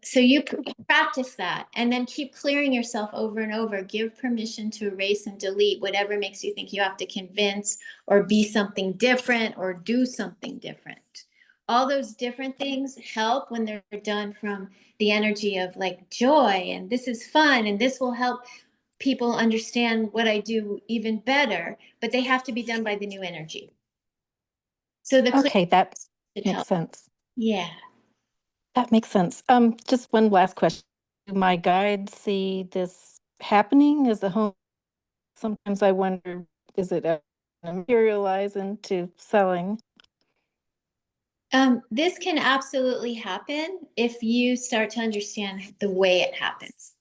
So you practice that, and then keep clearing yourself over and over. Give permission to erase and delete whatever makes you think you have to convince or be something different or do something different. All those different things help when they're done from the energy of like joy, and this is fun, and this will help people understand what I do even better, but they have to be done by the new energy. So the Okay, that makes help. sense. Yeah. That makes sense. Just one last question. Do my guides see this happening as a home? Sometimes I wonder, is it materialize into selling? This can absolutely happen if you start to understand the way it happens.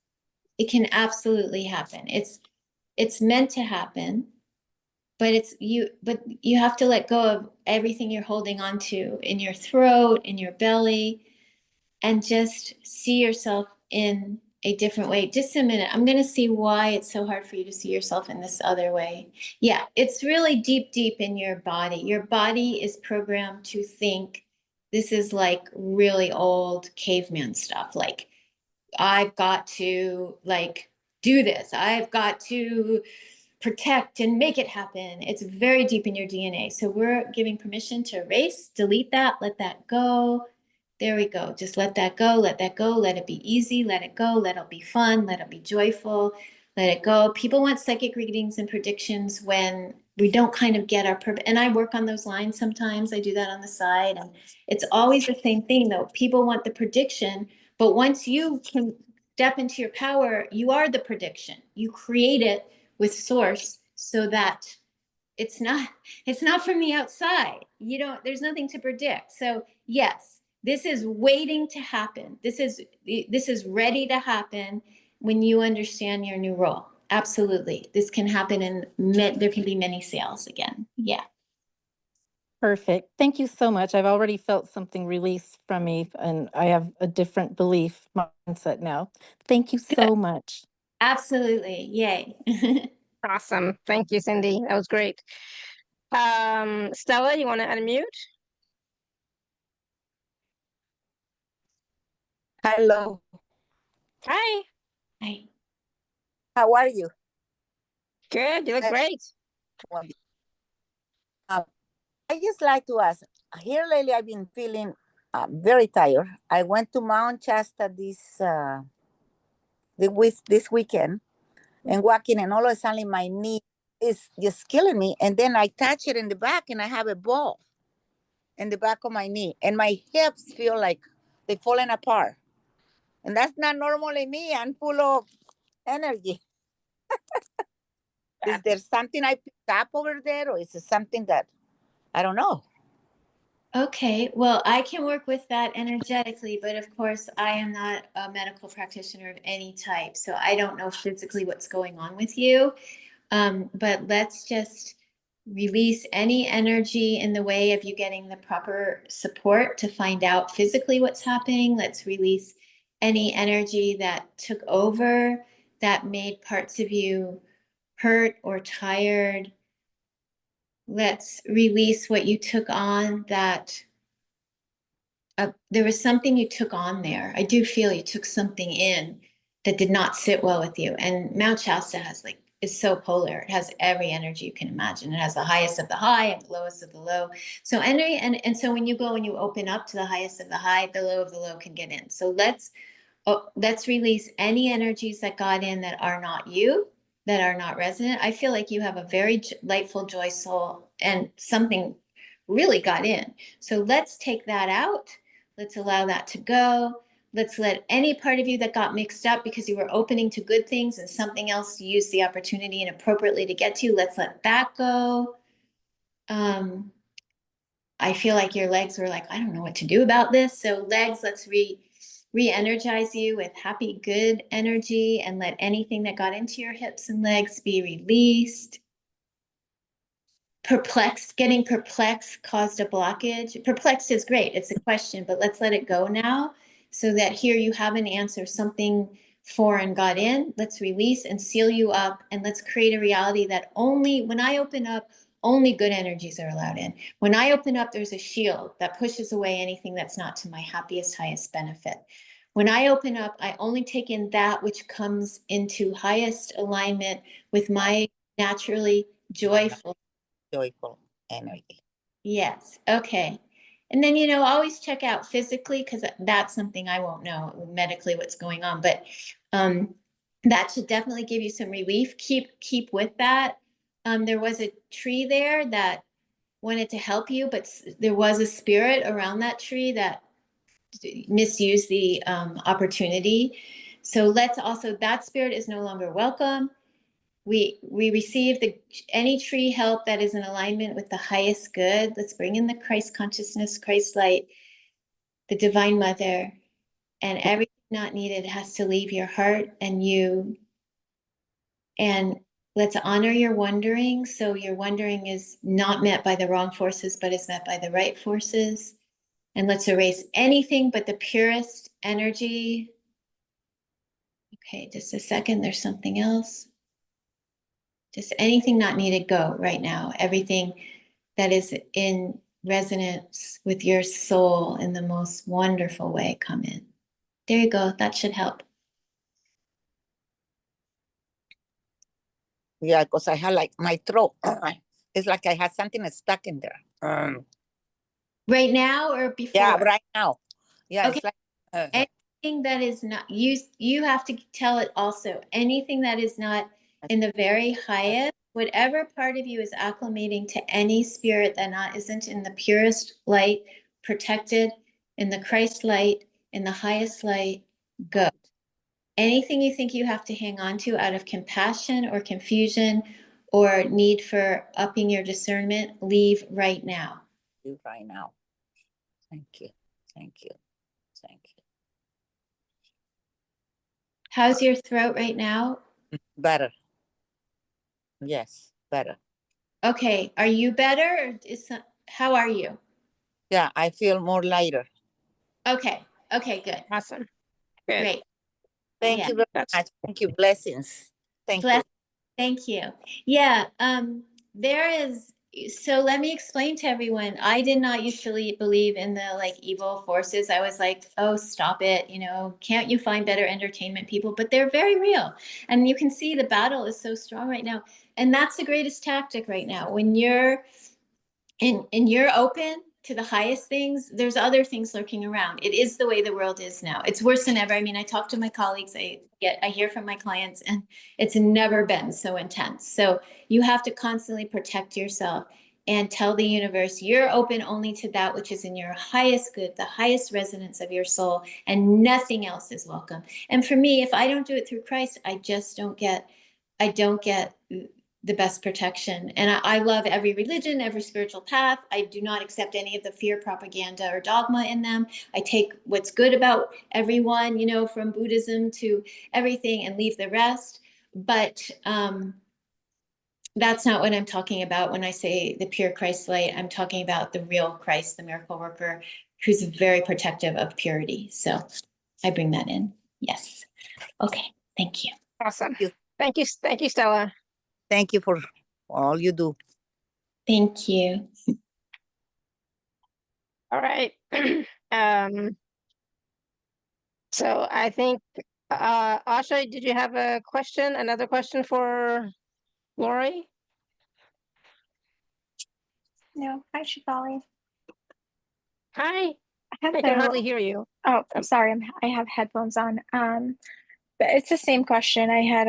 It can absolutely happen. It's meant to happen, but you have to let go of everything you're holding on to in your throat, in your belly, and just see yourself in a different way. Just a minute. I'm going to see why it's so hard for you to see yourself in this other way. Yeah, it's really deep, deep in your body. Your body is programmed to think this is like really old caveman stuff. Like, I've got to like do this. I've got to protect and make it happen. It's very deep in your DNA. So we're giving permission to erase, delete that, let that go. There we go. Just let that go, let that go, let it be easy, let it go, let it be fun, let it be joyful, let it go. People want psychic readings and predictions when we don't kind of get our purpose. And I work on those lines sometimes. I do that on the side. And it's always the same thing though. People want the prediction, but once you can step into your power, you are the prediction. You create it with source so that it's not from the outside. There's nothing to predict. So yes, This is waiting to happen. This is ready to happen when you understand your new role. Absolutely. This can happen there can be many sales again. Yeah. Perfect. Thank you so much. I've already felt something release from me, and I have a different belief mindset now. Thank you Good. so much. Absolutely. Yay. Awesome. Thank you, Cindy. That was great. Stella, you want to unmute? Hello, Hi. Hi. how are you? Good. You look Uh, great. Um, I just like to ask. Here lately, I've been feeling very tired. I went to Mount Shasta this weekend and walking, and all of a sudden my knee is just killing me. And then I touch it in the back, and I have a ball in the back of my knee, and my hips feel like they're falling apart. And that's not normally me. I'm full of energy. Is there something I picked up over there, or is it something that I don't know? Okay, well, I can work with that energetically, but of course, I am not a medical practitioner of any type, so I don't know physically what's going on with you. But let's just release any energy in the way of you getting the proper support to find out physically what's happening. Let's release any energy that took over, that made parts of you hurt or tired. Let's release what you took on that there was something you took on there. I do feel you took something in that did not sit well with you. And Mount Shasta is so polar. It has every energy you can imagine. It has the highest of the high and the lowest of the low. So energy, and so when you go and you open up to the highest of the high, the low of the low can get in. So let's release any energies that got in that are not you, that are not resonant. I feel like you have a very lightful, joy soul, and something really got in. So let's take that out. Let's allow that to go. Let's let any part of you that got mixed up because you were opening to good things and something else used the opportunity inappropriately to get to, let's let that go. I feel like your legs were like, I don't know what to do about this. So legs, let's re-energize you with happy, good energy and let anything that got into your hips and legs be released. Getting perplexed caused a blockage. Perplexed is great. It's a question, but let's let it go now so that here you have an answer. Something foreign got in. Let's release and seal you up. And let's create a reality that when I open up, only good energies are allowed in. When I open up, there's a shield that pushes away anything that's not to my happiest, highest benefit. When I open up, I only take in that which comes into highest alignment with my naturally joyful Energy. Yes. Okay. And then, always check out physically because that's something I won't know medically what's going on, but that should definitely give you some relief. Keep with that. There was a tree there that wanted to help you, but there was a spirit around that tree that misused the opportunity. So that spirit is no longer welcome. We receive any tree help that is in alignment with the highest good. Let's bring in the Christ consciousness, Christ light, the divine mother, and everything not needed has to leave your heart and you. And let's honor your wondering. So your wondering is not met by the wrong forces, but is met by the right forces. And let's erase anything but the purest energy. Okay, just a second. There's something else. Just anything not needed, go right now. Everything that is in resonance with your soul in the most wonderful way, come in. There you go. That should help. Yeah, because I had like my throat. It's like I had something stuck in there. Right now or before? Yeah, right now. Yeah, okay. It's like anything that is not you have to tell it also. Anything that is not in the very highest, whatever part of you is acclimating to any spirit that isn't in the purest light, protected in the Christ light, in the highest light, go. Anything you think you have to hang on to out of compassion or confusion or need for upping your discernment, leave right now. right now. Thank you. Thank you. Thank you. How's your throat right now? Better. Yes, better. Okay, are you better? How are you? Yeah, I feel more lighter. Okay, okay, good, Awesome. Good. great. Thank Yeah. you very That's much. Thank you. Blessings. Thank Bless. you. Thank you. Yeah, there is, so let me explain to everyone. I did not usually believe in the like evil forces. I was like, oh, stop it. You know, can't you find better entertainment people? But they're very real. And you can see the battle is so strong right now. And that's the greatest tactic right now. When you're and you're open to the highest things, there's other things lurking around. It is the way the world is now. It's worse than ever. I mean, I talk to my colleagues, I hear from my clients, and it's never been so intense. So you have to constantly protect yourself and tell the universe you're open only to that which is in your highest good, the highest resonance of your soul, and nothing else is welcome. And for me, if I don't do it through Christ, I don't get the best protection. And I love every religion, every spiritual path. I do not accept any of the fear propaganda or dogma in them. I take what's good about everyone, you know, from Buddhism to everything, and leave the rest. But that's not what I'm talking about when I say the pure Christ light. I'm talking about the real Christ, the miracle worker, who's very protective of purity. So I bring that in. Yes. Okay. Thank you. awesome. Thank you. Thank you. Thank you, Stella. Thank you for all you do. Thank you. All right. Um, so I think, Asha, did you have a question? Another question for Laurie? No, hi, Shefali. Hi, I have I can the, hardly hear you. oh, Um, sorry, I have headphones on. But it's the same question. I had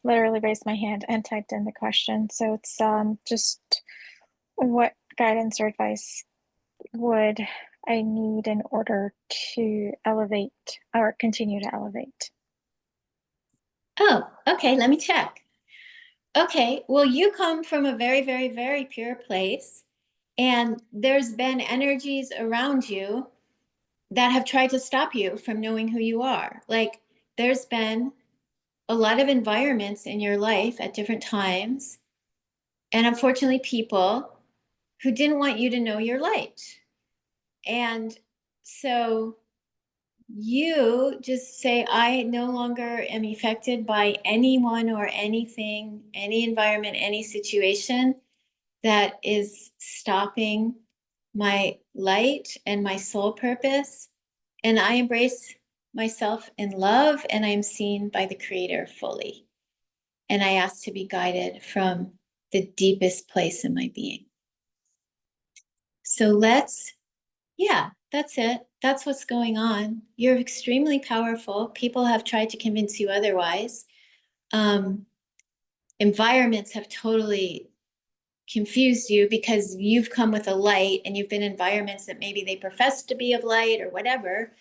literally raised my hand and typed in the question. So it's just what guidance or advice would I need in order to elevate or continue to elevate? Oh, okay. Let me check. Okay. Well, you come from a very, very, very pure place, and there's been energies around you that have tried to stop you from knowing who you are. Like, there's been a lot of environments in your life at different times, and unfortunately, people who didn't want you to know your light. And so you just say, I no longer am affected by anyone or anything, any environment, any situation that is stopping my light and my soul purpose. And I embrace myself in love, and I'm seen by the Creator fully. And I ask to be guided from the deepest place in my being. So yeah, that's it. That's what's going on. You're extremely powerful. People have tried to convince you otherwise. Environments have totally confused you because you've come with a light, and you've been in environments that maybe they profess to be of light or whatever.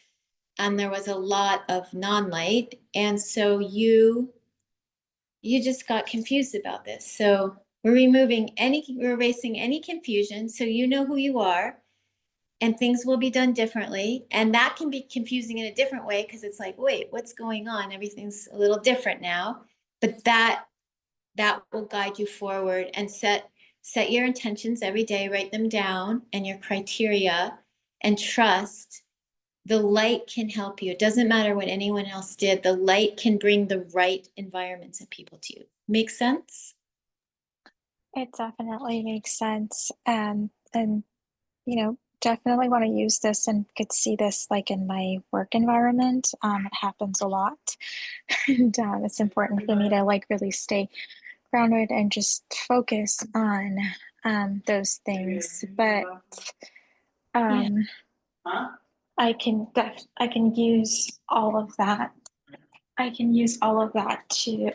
And there was a lot of non-light. And so you just got confused about this. So we're erasing any confusion. So you know who you are, and things will be done differently. And that can be confusing in a different way, because it's like, wait, what's going on? Everything's a little different now. But that will guide you forward, and set your intentions every day, write them down, and your criteria, and trust the light can help you. It doesn't matter what anyone else did. The light can bring the right environments and people to you. Make sense? It definitely makes sense. And definitely want to use this and could see this like in my work environment. It happens a lot. And it's important for me to like really stay grounded and just focus on those things. But I can use all of that. I can use all of that to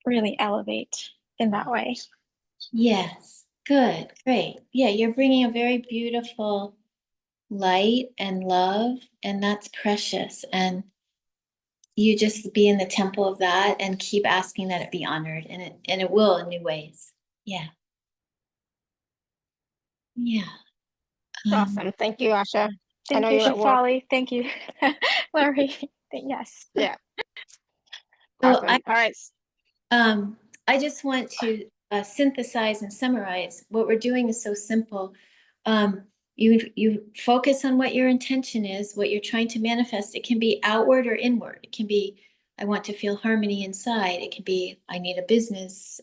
really elevate in that way. Yes. Good. Great. Yeah, you're bringing a very beautiful light and love, and that's precious. And you just be in the temple of that and keep asking that it be honored, and it will in new ways. Yeah. Yeah. Awesome. Thank you, Asha. I Thank know you, you're at work. Shefali. Thank you, Laurie. Yes. Yeah. So Awesome. All right. I just want to synthesize and summarize. What we're doing is so simple. You focus on what your intention is, what you're trying to manifest. It can be outward or inward. It can be, I want to feel harmony inside. It can be, I need a business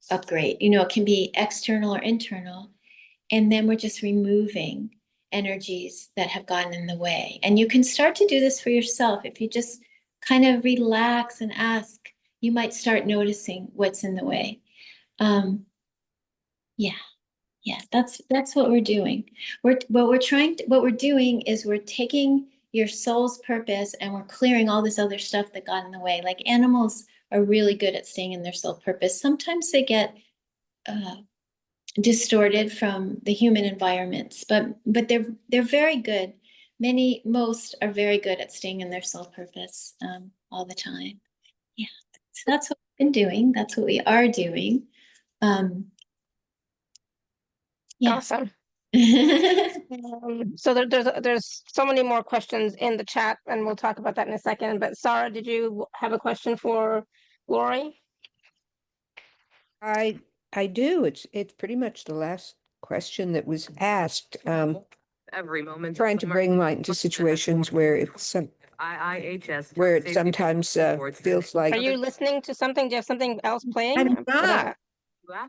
upgrade. You know, it can be external or internal. And then we're just removing energies that have gotten in the way. And you can start to do this for yourself. If you just kind of relax and ask, you might start noticing what's in the way. Yeah, that's what we're doing. What we're doing is we're taking your soul's purpose and we're clearing all this other stuff that got in the way. Like animals are really good at staying in their soul purpose. Sometimes they get distorted from the human environments, but they're very good. Most are very good at staying in their soul purpose all the time. Yeah, so that's what we've been doing. That's what we are doing. Yeah. Awesome. So there's so many more questions in the chat, and we'll talk about that in a second. But Sarah, did you have a question for Laurie? I do. It's pretty much the last question that was asked. Every moment. Trying to bring light into situations where it's where it sometimes feels like Are you listening to something? Do you have something else playing? I'm What am not. I-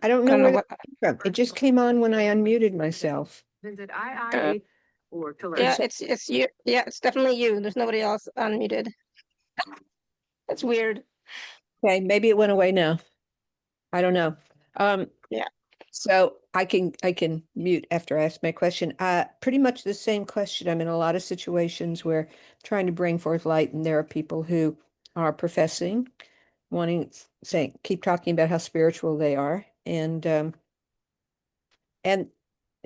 I don't I know don't know where what. that came from. It just came on when I unmuted myself. Visit IIA or to learn. Yeah, it's you. Yeah, it's definitely you. There's nobody else unmuted. That's weird. Okay, maybe it went away now. I don't know. Yeah. So I can mute after I ask my question. Pretty much the same question. I'm in a lot of situations where I'm trying to bring forth light, and there are people who are professing, saying, keep talking about how spiritual they are, and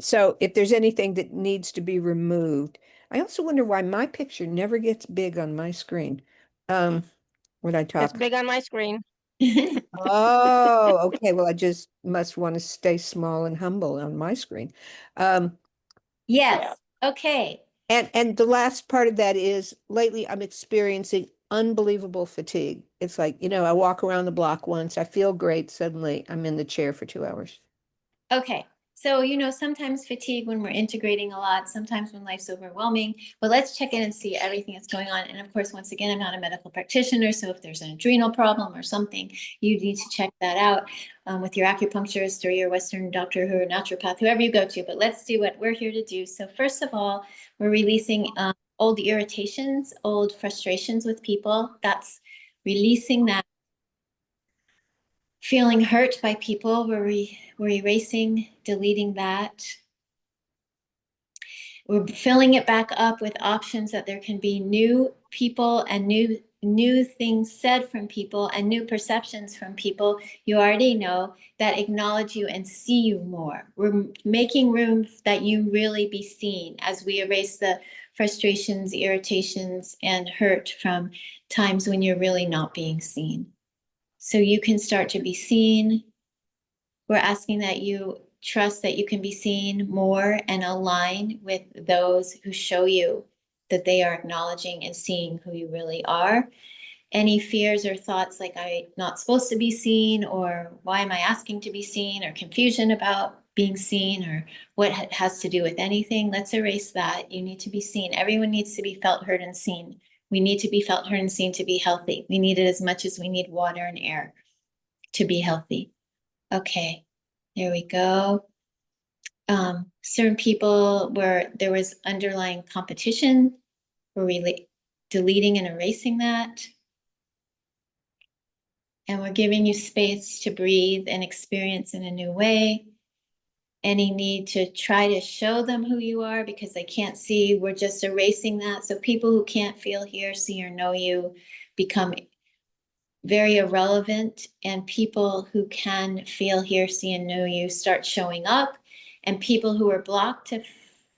so if there's anything that needs to be removed, I also wonder why my picture never gets big on my screen. When I It's talk. big on my screen. Oh, okay. Well, I just must want to stay small and humble on my screen. Yes. Yeah. Okay. And the last part of that is lately I'm experiencing unbelievable fatigue. It's like, I walk around the block once, I feel great, suddenly I'm in the chair for 2 hours. Okay. So, sometimes fatigue when we're integrating a lot, sometimes when life's overwhelming, but let's check in and see everything that's going on. And of course, once again, I'm not a medical practitioner. So if there's an adrenal problem or something, you need to check that out with your acupuncturist or your Western doctor or naturopath, whoever you go to. But let's do what we're here to do. So first of all, we're releasing old irritations, old frustrations with people. That's releasing that. Feeling hurt by people, we're erasing, deleting that. We're filling it back up with options that there can be new people and new things said from people and new perceptions from people you already know that acknowledge you and see you more. We're making room that you really be seen as we erase the frustrations, irritations, and hurt from times when you're really not being seen. So you can start to be seen. We're asking that you trust that you can be seen more and align with those who show you that they are acknowledging and seeing who you really are. Any fears or thoughts like I'm not supposed to be seen, or why am I asking to be seen, or confusion about being seen, or what has to do with anything, let's erase that. You need to be seen. Everyone needs to be felt, heard, and seen. We need to be felt, heard, and seen to be healthy. We need it as much as we need water and air to be healthy. Okay, there we go. Certain people where there was underlying competition, we're really deleting and erasing that. And we're giving you space to breathe and experience in a new way. Any need to try to show them who you are because they can't see, we're just erasing that. So people who can't feel, hear, see, or know you become very irrelevant, and people who can feel, hear, see, and know you start showing up, and people who are blocked to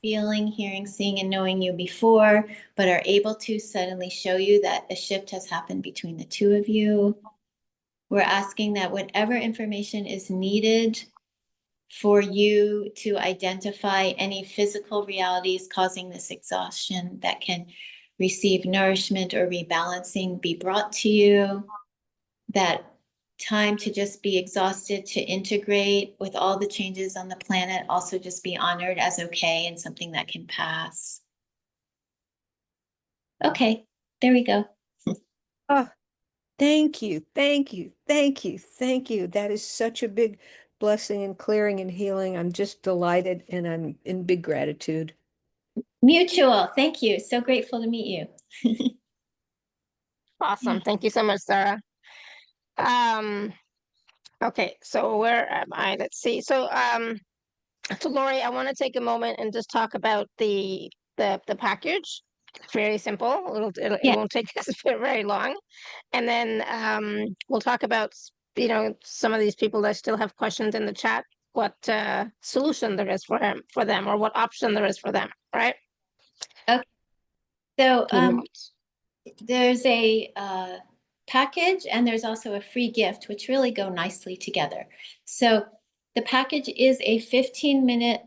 feeling, hearing, seeing, and knowing you before, but are able to suddenly show you that a shift has happened between the two of you. We're asking that whatever information is needed for you to identify any physical realities causing this exhaustion that can receive nourishment or rebalancing be brought to you. That time to just be exhausted, to integrate with all the changes on the planet, also just be honored as okay and something that can pass. Okay, there we go. Oh, thank you, thank you, thank you, thank you. That is such a big blessing and clearing and healing. I'm just delighted and I'm in big gratitude. Mutual. Thank you. So grateful to meet you. Awesome. Yeah. Thank you so much, Sarah. Okay, so where am I? Let's see. So Laurie, I want to take a moment and just talk about the package. Very simple. It Yeah. won't take us very long. And then we'll talk about, some of these people that still have questions in the chat, what solution there is for them, or what option there is for them, right? Okay. So Give me a moment. there's a package and there's also a free gift, which really go nicely together. So the package is a 15-minute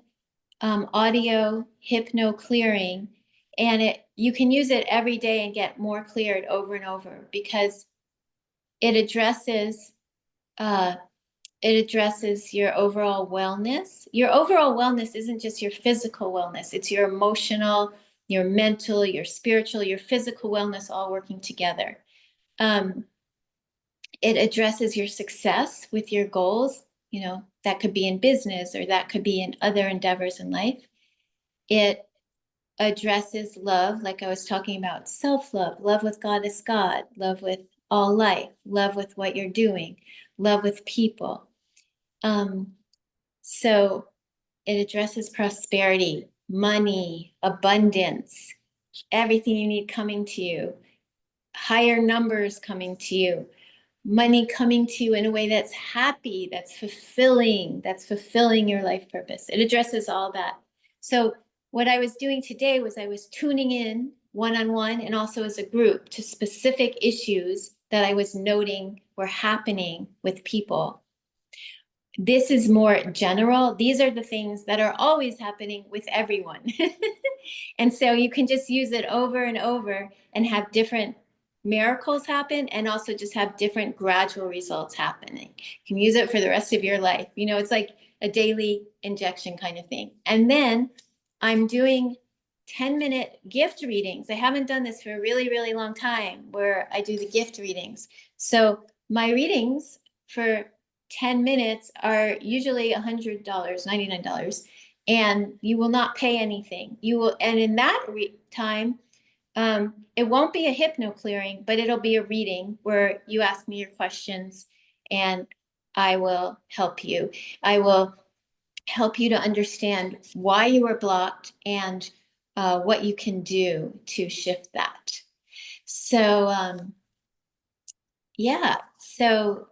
audio hypno clearing, and you can use it every day and get more cleared over and over, because it addresses your overall wellness. Your overall wellness isn't just your physical wellness, it's your emotional, your mental, your spiritual, your physical wellness all working together. It addresses your success with your goals, that could be in business or that could be in other endeavors in life. It addresses love, like I was talking about, self-love, love with God as God, love with all life, love with what you're doing, love with people. So it addresses prosperity, money, abundance, everything you need coming to you, higher numbers coming to you, money coming to you in a way that's happy, that's fulfilling your life purpose. It addresses all that. So what I was doing today was I was tuning in one-on-one and also as a group to specific issues that I was noting were happening with people. This is more general. These are the things that are always happening with everyone. And so you can just use it over and over and have different miracles happen, and also just have different gradual results happening. You can use it for the rest of your life. It's like a daily injection kind of thing. And then I'm doing 10-minute gift readings. I haven't done this for a really, really long time, where I do the gift readings. So my readings for 10 minutes are usually $100, $99, and you will not pay anything. And in that time, it won't be a hypno clearing, but it'll be a reading where you ask me your questions and I will help you. I will help you to understand why you were blocked and what you can do to shift that. So, yeah, so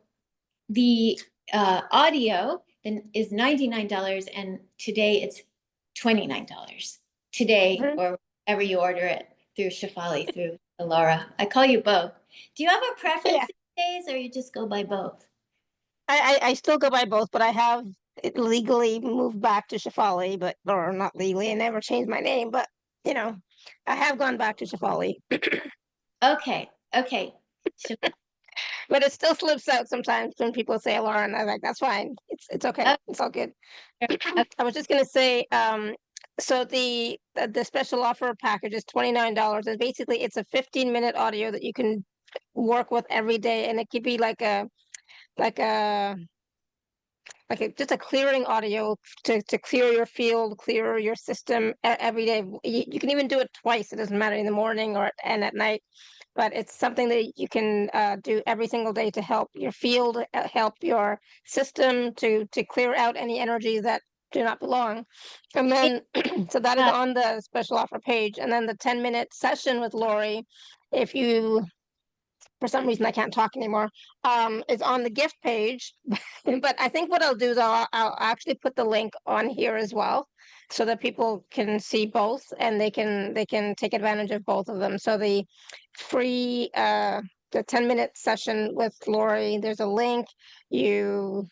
the audio then is $99, and today it's $29. Today, or wherever you order it, through Shefali, through Laura. I call you both. Do you have a preference Yeah. these days, or you just go by both? I still go by both, but I have legally moved back to Shefali, or not legally, I never changed my name, but I have gone back to Shefali. Okay. But it still slips out sometimes when people say Laura, and I'm like, that's fine. It's okay. It's all good. I was just gonna say, so the special offer package is $29, and basically it's a 15-minute audio that you can work with every day, and it could be like a just a clearing audio to clear your field, clear your system every day. You can even do it twice. It doesn't matter, in the morning and at night. But it's something that you can do every single day to help your field, help your system, to clear out any energies that do not belong. And then, so that is Uh, on the special offer page. And then the 10-minute session with Laurie, if you, for some reason I can't talk anymore, is on the gift page. But I think what I'll do is I'll actually put the link on here as well, so that people can see both, and they can take advantage of both of them. So the free the 10-minute session with Laurie, there's a link. You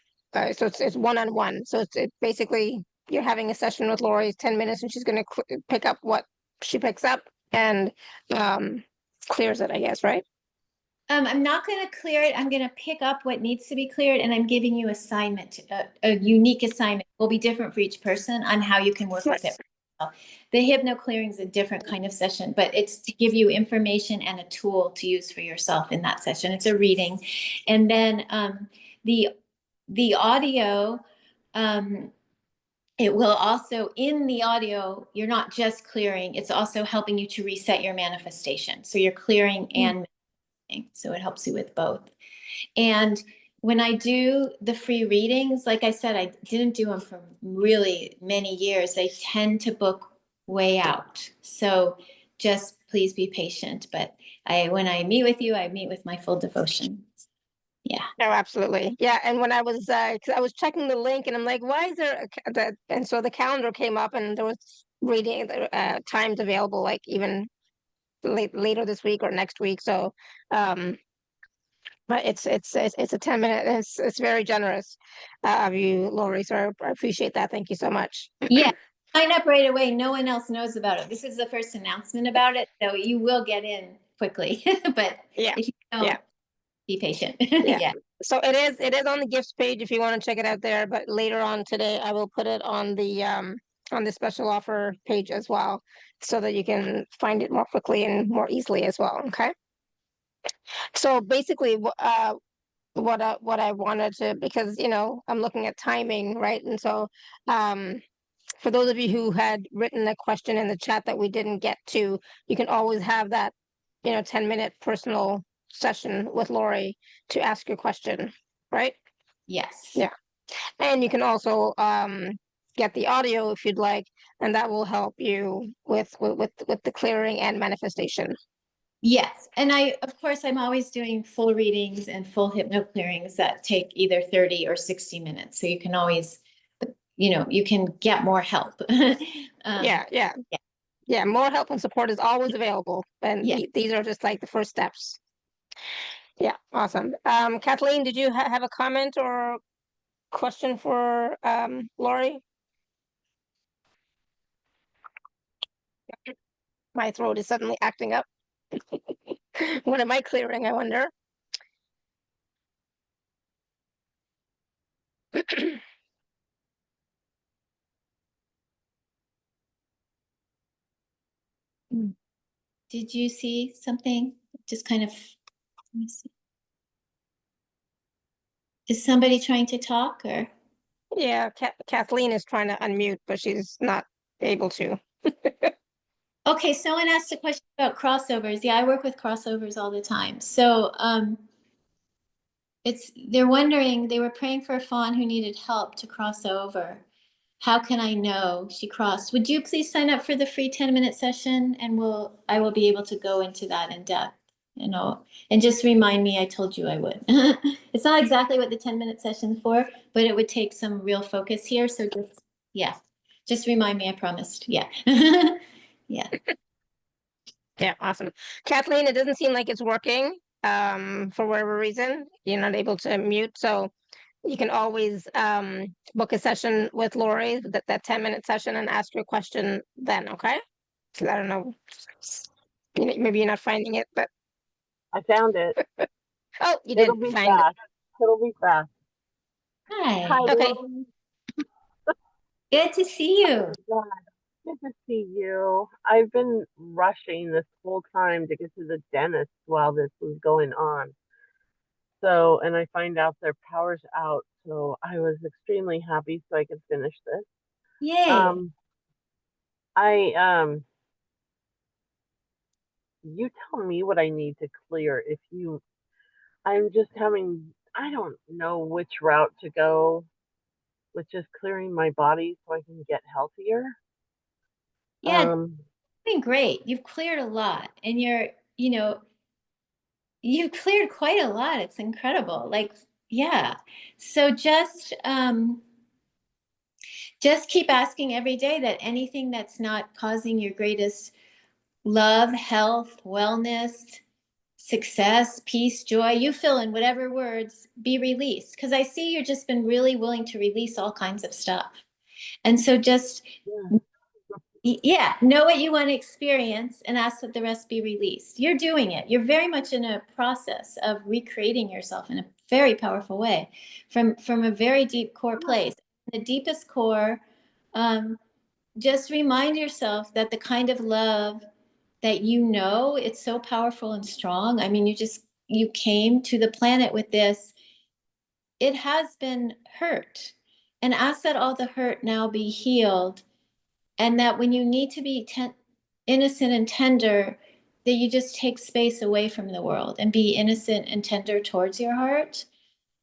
So it's one-on-one. So it's basically you're having a session with Laurie, 10 minutes, and she's going to pick up what she picks up and clears it, I guess, right? I'm not going to clear it. I'm going to pick up what needs to be cleared, and I'm giving you assignment, a unique assignment. Will be different for each person on how you can work with it. The hypno clearing is a different kind of session, but it's to give you information and a tool to use for yourself in that session. It's a reading, and then the audio. It will also, in the audio, you're not just clearing, it's also helping you to reset your manifestation. So you're clearing and manifesting. So it helps you with both. And when I do the free readings, like I said, I didn't do them for really many years. They tend to book way out. So just please be patient. But when I meet with you, I meet with my full devotion. Yeah. No, absolutely. Yeah. And when I was, 'cause I was checking the link and I'm like, why is there that? And so the calendar came up and there was reading times available, like even later this week or next week. So, but it's a 10-minute. It's very generous of you, Laurie. So I appreciate that. Thank you so much. Yeah. Sign up right away. No one else knows about it. This is the first announcement about it. So you will get in quickly. But Yeah. if you don't, Yeah. be patient. Yeah. Yeah. So it is on the gifts page if you want to check it out there. But later on today, I will put it on the special offer page as well, so that you can find it more quickly and more easily as well. Okay. So basically, what I wanted to, because I'm looking at timing, right? And so for those of you who had written a question in the chat that we didn't get to, you can always have that 10-minute personal session with Laurie to ask your question, right? Yes. Yeah. And you can also get the audio if you'd like, and that will help you with the clearing and manifestation. Yes. And of course, I'm always doing full readings and full hypno clearings that take either 30 or 60 minutes. So you can always, you can get more help. Yeah, more help and support is always available, and Yeah. these are just like the first steps. Yeah, awesome. Kathleen, did you have a comment or question for Laurie? My throat is suddenly acting up. What am I clearing, I wonder? Did you see something? Just kind of, let me see. Is somebody trying to talk or? Yeah, Kathleen is trying to unmute, but she's not able to. Okay, someone asked a question about crossovers. Yeah, I work with crossovers all the time. So they're wondering, they were praying for a fawn who needed help to cross over. How can I know she crossed? Would you please sign up for the free 10-minute session, and I will be able to go into that in depth, and just remind me I told you I would. It's not exactly what the 10-minute session's for, but it would take some real focus here. So just remind me, I promised. Yeah. Yeah. Yeah, awesome. Kathleen, it doesn't seem like it's working for whatever reason. You're not able to mute, so you can always book a session with Laurie, that 10-minute session, and ask your question then, okay? Because I don't know, maybe you're not finding it, but I found it. oh, you It'll did be find fast. It'll be fast. Hi. Hi, Okay. Laurie. Good to see you. God, good to see you. I've been rushing this whole time to get to the dentist while this was going on. So, and I find out their power's out. So I was extremely happy so I could finish this. Yay. You tell me what I need to clear. I'm just I don't know which route to go with just clearing my body so I can get healthier. Yeah, doing great. You've cleared a lot, and you've cleared quite a lot. It's incredible. Like, yeah. So just keep asking every day that anything that's not causing your greatest love, health, wellness, success, peace, joy, you fill in whatever words, be released. Because I see you've just been really willing to release all kinds of stuff. And so just, yeah, know what you want to experience and ask that the rest be released. You're doing it. You're very much in a process of recreating yourself in a very powerful way from a very deep core place. The deepest core, just remind yourself that the kind of love that it's so powerful and strong. I mean, you came to the planet with this. It has been hurt. And ask that all the hurt now be healed. And that when you need to be innocent and tender, that you just take space away from the world and be innocent and tender towards your heart.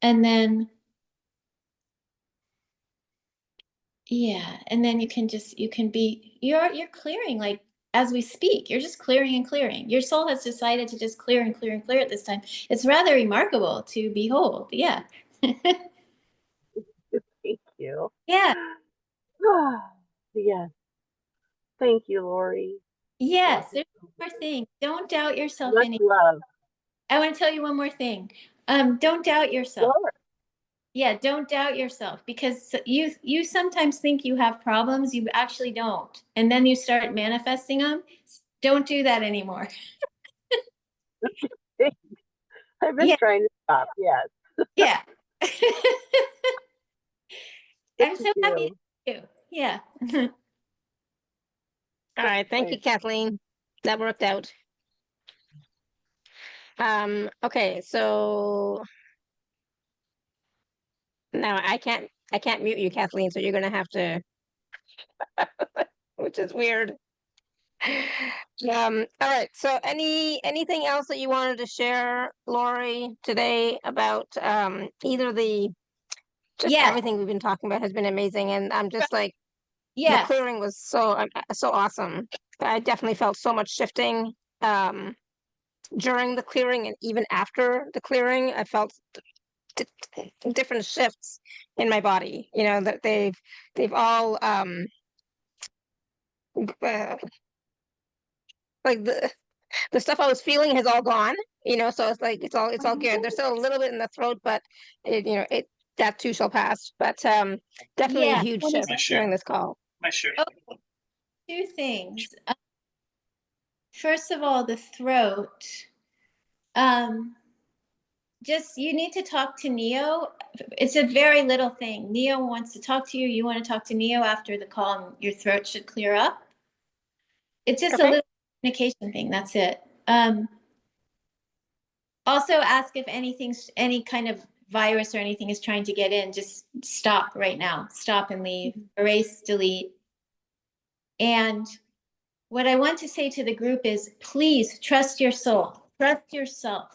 And then, yeah, and then you can be, you're clearing, like, as we speak, you're just clearing and clearing. Your soul has decided to just clear and clear and clear at this time. It's rather remarkable to behold. Yeah. Thank you. Yeah. Yes. Thank you, Laurie. Yes. There's one more thing. Don't doubt yourself Much love. I want to tell you one more thing. Don't doubt yourself. Sure. Yeah, don't doubt yourself, because you sometimes think you have problems, you actually don't. And then you start manifesting them. Don't do that anymore. I've been trying to stop, yes. Yeah. I'm Thank so happy you. to you. Yeah. All right, thank you, Kathleen. That worked out. Okay, so now I can't mute you, Kathleen, so you're gonna have to, which is weird. All right, so anything else that you wanted to share, Laurie, today about either just Yes. everything we've been talking about has been amazing, and I'm just like, the Yes. clearing was so awesome. I definitely felt so much shifting during the clearing, and even after the clearing, I felt different shifts in my body. You know, that they've all like the stuff I was feeling has all gone. You know, so it's like it's all good. There's still a little bit in the throat, but it that too shall pass. But definitely a Yeah. huge shift during this call. Oh, two things. First of all, the throat. Just you need to talk to Neo. It's a very little thing. Neo wants to talk to you. You want to talk to Neo after the call, and your throat should clear up. It's just a Okay. little communication thing. That's it. Also ask if any kind of virus or anything is trying to get in. Just stop right now. Stop and leave. Erase, delete. And what I want to say to the group is, please trust your soul. Trust yourself.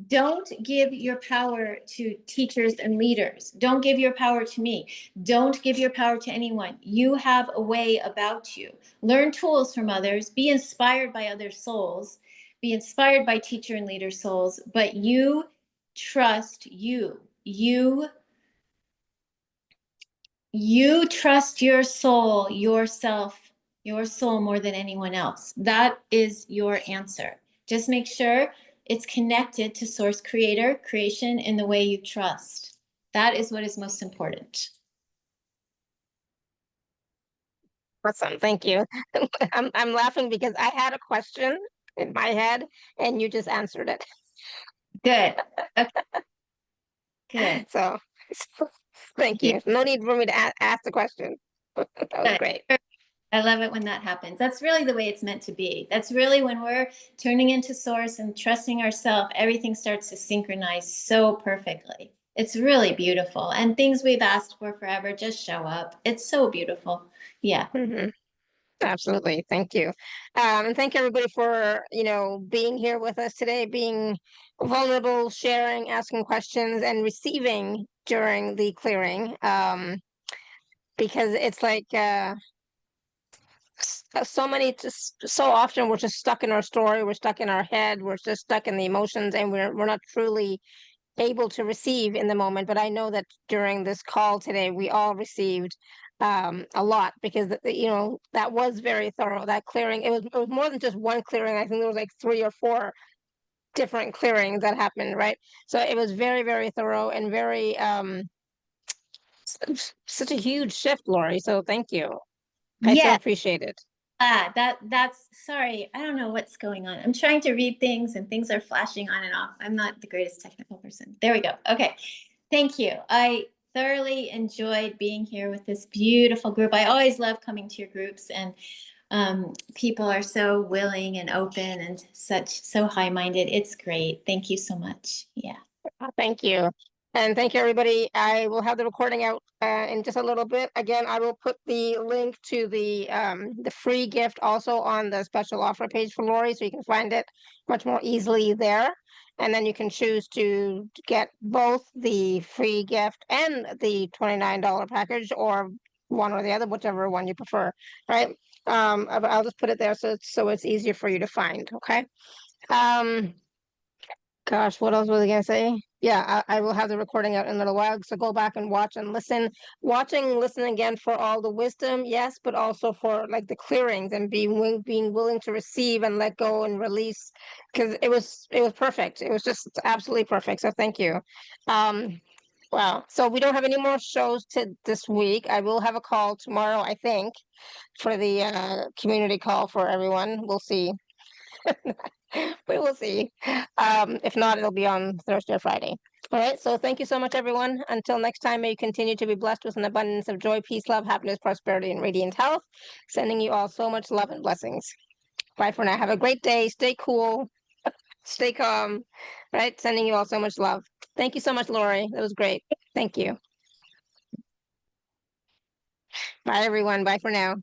Don't give your power to teachers and leaders. Don't give your power to me. Don't give your power to anyone. You have a way about you. Learn tools from others. Be inspired by other souls. Be inspired by teacher and leader souls. But you trust you. You trust your soul, yourself, your soul more than anyone else. That is your answer. Just make sure it's connected to source creator, creation in the way you trust. That is what is most important. Awesome, thank you. I'm laughing because I had a question in my head and you just answered it. Good. Okay. Good. So thank you. No need for me to ask the question. That was Good. great. I love it when that happens. That's really the way it's meant to be. That's really when we're turning into source and trusting ourselves, everything starts to synchronize so perfectly. It's really beautiful. And things we've asked for forever just show up. It's so beautiful. Yeah. Mm-hmm. Absolutely. Thank you. And thank everybody for, being here with us today, being vulnerable, sharing, asking questions, and receiving during the clearing. Because it's like so often we're just stuck in our story, we're stuck in our head, we're just stuck in the emotions, and we're not truly able to receive in the moment. But I know that during this call today, we all received a lot, because that was very thorough. That clearing, it was more than just one clearing. I think there was like 3 or 4 different clearings that happened, right? So it was very, very thorough and very such a huge shift, Laurie. So thank you. I so Yeah. appreciate it. That's sorry. I don't know what's going on. I'm trying to read things and things are flashing on and off. I'm not the greatest technical person. There we go. Okay. Thank you. I thoroughly enjoyed being here with this beautiful group. I always love coming to your groups, and people are so willing and open and so high-minded. It's great. Thank you so much. Yeah. Thank you. And thank you, everybody. I will have the recording out in just a little bit. Again, I will put the link to the free gift also on the special offer page for Laurie, so you can find it much more easily there. And then you can choose to get both the free gift and the $29 package, or one or the other, whichever one you prefer, right? I'll just put it there so it's easier for you to find, okay? Gosh, what else was I gonna say? Yeah, I will have the recording out in a little while, so go back and watch and listen. Listen again for all the wisdom, yes, but also for like the clearings and being willing to receive and let go and release, because it was perfect. It was just absolutely perfect. So thank you. Wow. So we don't have any more shows this week. I will have a call tomorrow, I think, for the community call for everyone. We'll see. We will see. If not, it'll be on Thursday or Friday. All right. So thank you so much, everyone. Until next time, may you continue to be blessed with an abundance of joy, peace, love, happiness, prosperity, and radiant health. Sending you all so much love and blessings. Bye for now. Have a great day. Stay cool. Stay calm. Right. Sending you all so much love. Thank you so much, Laurie. That was great. Thank you. Bye, everyone. Bye for now.